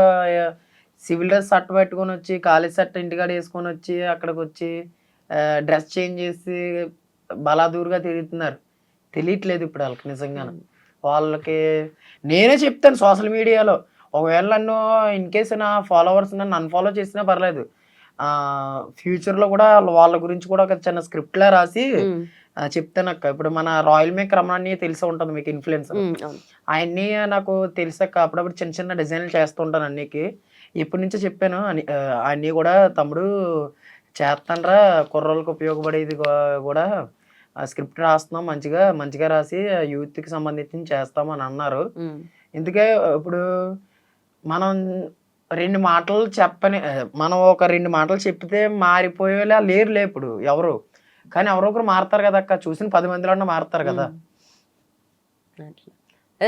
సివిల్ డ్రెస్ షర్ట్ పెట్టుకొని వచ్చి కాలేజ్ షర్ట్ ఇంటికాడ వేసుకొని వచ్చి అక్కడికి వచ్చి డ్రెస్ చేంజ్ చేసి బలాదూరుగా తిరుగుతున్నారు. తెలియట్లేదు ఇప్పుడు వాళ్ళకి నిజంగానే. వాళ్ళకి నేనే చెప్తాను సోషల్ మీడియాలో, ఒకవేళ నన్ను ఇన్ కేస్ నా ఫాలోవర్స్ నన్ను అన్ఫాలో చేసినా పర్లేదు, ఫ్యూచర్లో కూడా వాళ్ళ గురించి కూడా ఒక చిన్న స్క్రిప్ట్లా రాసి చెప్తానక్క. ఇప్పుడు మన రాయల్ మేక్ రమణ అన్నయ్య తెలిసి ఉంటుంది మీకు, ఇన్ఫ్లుయెన్సర్. ఆయన్ని నాకు తెలిసాక అప్పుడప్పుడు చిన్న చిన్న డిజైన్లు చేస్తుంటాను అన్నికి. ఎప్పటి నుంచో చెప్పాను అన్నీ కూడా, తమ్ముడు చేస్తానరా కుర్రోళ్ళకి ఉపయోగపడేది కూడా స్క్రిప్ట్ రాస్తున్నాం, మంచిగా మంచిగా రాసి యూత్కి సంబంధించి చేస్తామని అన్నారు. ఎందుకే ఇప్పుడు మనం మనం ఒక 2 మాటలు చెప్తే మారిపోయేలా లేరులే ఇప్పుడు ఎవరు, కానీ ఎవరో ఒకరు మారుతారు కదా అక్క. చూసిన 10 మందిలో మారుతారు కదా.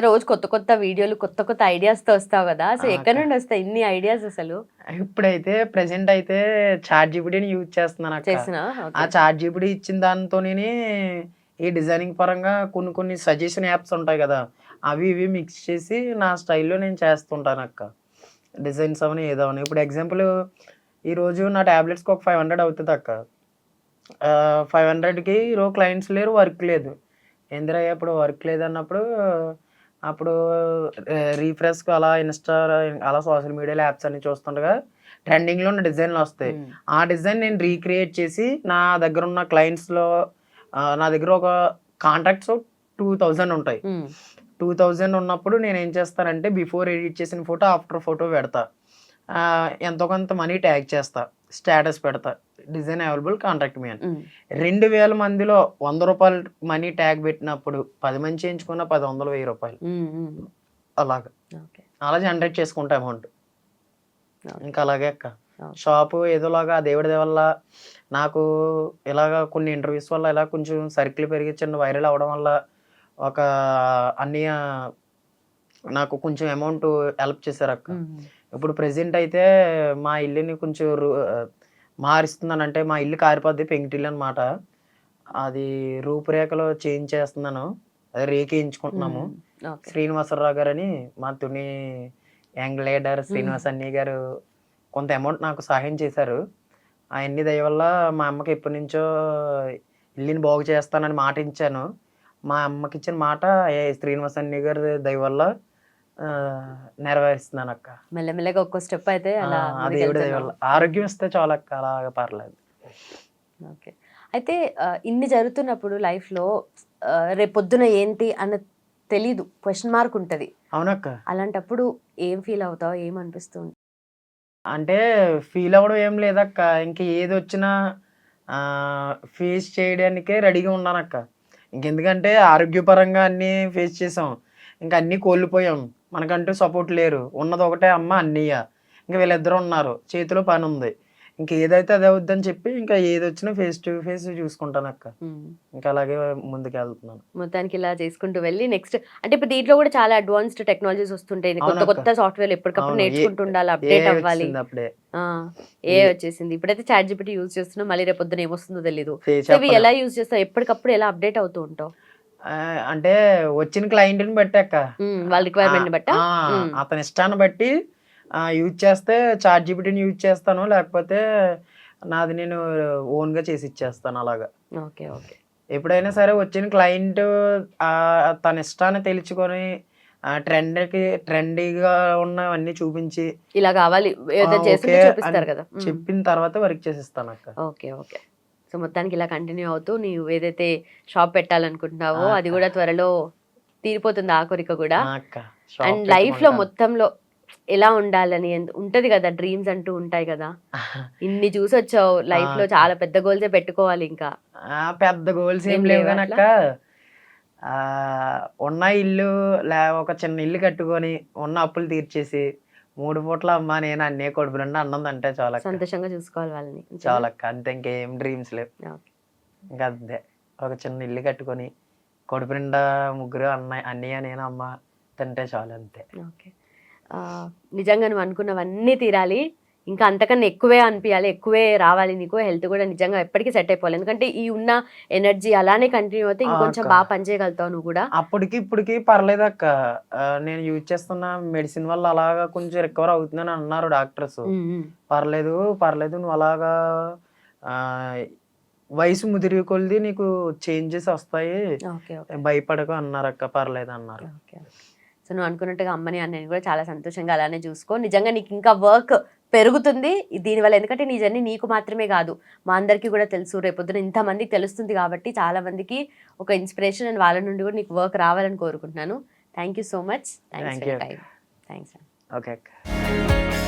రోజు కొత్త కొత్త వీడియోలు, కొత్త కొత్త ఐడియాస్ తో వస్తావు కదా, అసలు ఎక్కడి నుండి వస్తాయి ఇన్ని ఐడియాస్ అసలు? ఇప్పుడైతే ప్రెసెంట్ అయితే చాట్ జీపీటీని యూజ్ చేస్తున్నాను అక్క. ఆ చాట్ జీపీటీ ఇచ్చిన దాంతో ఈ డిజైనింగ్ పరంగా కొన్ని సజెషన్ యాప్స్ ఉంటాయి కదా, అవి ఇవి మిక్స్ చేసి నా స్టైల్లో నేను చేస్తుంటాను అక్క. డిజైన్స్ అవని ఏదవని. ఇప్పుడు ఎగ్జాంపుల్ ఈరోజు నా ట్యాబ్లెట్స్కి ఒక 500 అవుతుంది అక్క. 500కి ఈరోజు క్లయింట్స్ లేరు, వర్క్ లేదు. ఏందిరయ్య ఇప్పుడు వర్క్ లేదన్నప్పుడు అప్పుడు రీఫ్రెష్కి అలా అలా సోషల్ మీడియాలో యాప్స్ అన్ని చూస్తుండగా ట్రెండింగ్లో ఉన్న డిజైన్లు వస్తాయి. ఆ డిజైన్ నేను రీక్రియేట్ చేసి నా దగ్గర ఉన్న క్లయింట్స్లో, నా దగ్గర ఒక కాంటాక్ట్స్ 2000 ఉంటాయి. 2000 ఉన్నప్పుడు నేను ఏం చేస్తానంటే బిఫోర్ ఎడిట్ చేసిన ఫోటో, ఆఫ్టర్ ఫోటో పెడతా, ఎంతో కొంత మనీ ట్యాగ్ చేస్తా, స్టేటస్ పెడతా, డిజైన్ అవైలబుల్ కాంటాక్ట్ మీ అని. 2000 మందిలో 100 రూపాయలు మనీ ట్యాగ్ పెట్టినప్పుడు 10 మంది చేయించుకున్న 10, 100, 1000 రూపాయలు అలాగా అలా జనరేట్ చేసుకుంటా అమౌంట్. ఇంకా అలాగే అక్క షాపు ఏదోలాగా దేవుడి వల్ల నాకు ఇలాగా కొన్ని ఇంటర్వ్యూస్ వల్ల ఇలా కొంచెం సర్కిల్ పెరిగి చిన్న వైరల్ అవ్వడం వల్ల ఒక అన్నయ్య నాకు కొంచెం అమౌంట్ హెల్ప్ చేశారు అక్క. ఇప్పుడు ప్రెసెంట్ అయితే మా ఇల్లుని కొంచెం మారుస్తున్నాను, అంటే మా ఇల్లు కారిపోద్ది, పెంకిటిల్లు అనమాట. అది రూపురేఖలో చేంజ్ చేస్తున్నాను, అదే రేకేయించుకుంటున్నాము. శ్రీనివాసరావు గారు అని మా తుని యంగ్ లీడర్ శ్రీనివాస్ అన్నయ్య గారు కొంత అమౌంట్ నాకు సహాయం చేశారు. అవన్నీ దయ వల్ల మా అమ్మకి ఎప్పటి నుంచో ఇల్లుని బాగు చేస్తానని మాట ఇచ్చాను. మా అమ్మకి ఇచ్చిన మాట శ్రీనివాస్ అన్నయ్య గారి దయ వల్ల నెరవేరుస్తున్నాను అక్క. మెల్లమెల్లగా ఒక్కో స్టెప్ అయితే అలా ఆ దేవుడి దయ వల్ల ఆరోగ్యం ఇస్తే చాలు అక్క, అలాగా పర్లేదు. ఓకే. అయితే ఇన్ని జరుగుతున్నప్పుడు లైఫ్‌లో రేపొద్దున ఏంటి అన్న తెలీదు. క్వెషన్ మార్క్ ఉంటది. అవునక్క. అలాంటప్పుడు ఏం ఫీల్ అవుతావు? ఏమనిపిస్తుంది? అంటే ఫీల్ అవ్వడం ఏం లేదక్క. ఇంక ఏదొచ్చినా ఫేస్ చేయడానికే రెడీగా ఉన్నానక్క. ఇంకెందుకంటే ఆరోగ్యపరంగా అన్నీ ఫేస్ చేసాం. ఇంక అన్నీ కోల్పోయాం. మనకంటూ సపోర్ట్ లేరు. ఉన్నదొకటే అమ్మ, అన్నయ్య. ఇంక వీళ్ళిద్దరు ఉన్నారు. చేతిలో పనుంది. ఇంక ఏదైతే అదే అవుద్దని చెప్పి ఇంకా ఏదొచ్చినా ఫేస్ టు ఫేస్ చూసుకుంటానక్క. ఇంకా అలాగే ముందుకెళ్తున్నాను. మొత్తానికి ఇలా చేసుకుంటూ వెళ్ళి నెక్స్ట్ అంటే ఇప్పుడు దీంట్లో కూడా చాలా అడ్వాన్స్డ్ టెక్నాలజీస్ వస్తుంటాయి. కొత్త అవునక్క. కొత్త సాఫ్ట్‌వేర్‌లు ఎప్పటికప్పుడు అవును. నేర్చుకుంటూ ఉండాలి. అప్డేట్ అవ్వాలి. వచ్చింది అప్పుడే. ఆ! ఏఐ వచ్చేసింది. ఇప్పుడైతే చాట్ జీపీటీ యూజ్ చేస్తున్నాం. మళ్ళీ రేపొద్దున ఏమొస్తుందో తెలీదు. సో, ఇవి చెప్పలేం. ఎలా యూజ్ చేస్తావు? ఎప్పటికప్పుడు ఎలా అప్డేట్ అవుతూ ఉంటావు? అంటే వచ్చిన క్లయింట్‌ని బట్టి అక్క. వాళ్ళ రిక్వైర్మెంట్‌ని బట్టా? అతని ఇష్టాన్ని బట్టి యూజ్ చేస్తే చాట్ జీపీటీని యూజ్ చేస్తాను. లేకపోతే నాది నేను ఓన్‌గా చేసి ఇచ్చేస్తాను అలాగా. ఓకే. ఓకే. ఎప్పుడైనా సరే వచ్చిన క్లయింట్ తన ఇష్టాన్ని తెలుసుకొని ట్రెండీగా ఉన్నవన్నీ చూపించి ఇలా కావాలి ఏదో చేస్తుంటే ఓకే చూపిస్తారు అని కదా! చెప్పిన తర్వాత వర్క్ చేసిస్తానక్క. ఓకే. ఓకే. సో, మొత్తానికి ఇలా కంటిన్యూ అవుతూ నీవు ఏదైతే షాప్ పెట్టాలనుకుంటున్నావో ఆ! అది అక్క. కూడా త్వరలో తీరిపోతుంది ఆ కోరిక కూడా. అక్క. షాప్ అండ్ లైఫ్‌లో పెట్టుకుంటాను. మొత్తంలో ఎలా ఉండాలని ఉంటది కదా! డ్రీమ్స్ అంటూ ఉంటాయి కదా! ఇన్ని చూసొచ్చావు లైఫ్‌లో అక్క. చాలా పెద్ద గోల్సే పెట్టుకోవాలి ఇంకా. పెద్ద గోల్స్ ఏం ఏం లేవు లేవా గానక్క. అట్లా? ఉన్న ఇల్లు ఒక చిన్న ఇల్లు కట్టుకొని, ఉన్న అప్పులు తీర్చేసి, 3 పూటల అమ్మ, నేను అన్నయ్య కడుపు నిండా అన్నం తింటే చాలక్క. సంతోషంగా చూసుకోవాలి వాళ్ళని. అంతేనా? చాలక్క. అంతే ఇంకేం డ్రీమ్స్ లేవు. ఓకే. ఇంక అంతే. ఒక చిన్న ఇల్లు కట్టుకొని, కడుపు నిండా ముగ్గురు అన్నయ్య, నేను, అమ్మ తింటే చాలు అంతే. ఓకే. నిజంగా నువ్వు అనుకున్నవన్నీ తీరాలి. ఇంకా అంతకన్నా ఎక్కువే అనిపియాలి. ఎక్కువే రావాలి నీకు. హెల్త్ కూడా నిజంగా ఎప్పటికి సెట్ అయిపోవాలి. ఎందుకంటే ఈ ఉన్న ఎనర్జీ అలానే కంటిన్యూ అవుతే ఇంకొంచెం అక్క. బాగా పనిచేయగలుగుతావు నువ్వు కూడా. అప్పటికి ఇప్పటికి పర్లేదక్క. నేను యూజ్ చేస్తున్న మెడిసిన్ వల్ల అలాగా కొంచెం రికవర్ అవుతుందని అన్నారు డాక్టర్స్. పర్లేదు, పర్లేదు నువ్వు అలాగా ఆహ్, వయసు ముదిరే కొలిది నీకు చేంజెస్ వస్తాయి. ఓకే. ఓకే. భయపడకు అన్నారక్క. పర్లేదన్నారు. ఓకే. సో, నువ్వు అనుకున్నట్టుగా అమ్మని, అన్నయ్యని కూడా చాలా సంతోషంగా అలానే చూసుకో. నిజంగా నీకు ఇంకా వర్క్ పెరుగుతుంది దీనివల్ల. ఎందుకంటే నీ జర్నీ నీకు మాత్రమే కాదు, మా అందరికీ కూడా తెలుసు. రేపొద్దున ఇంతమందికి తెలుస్తుంది కాబట్టి చాలా మందికి ఒక ఇన్స్పిరేషన్ అండ్ వాళ్ళ నుండి కూడా నీకు వర్క్ రావాలని కోరుకుంటున్నాను. Thank you so much. Thanks thank for you your అక్క. టైం. థ్యాంక్స్. ఓకే అక్క.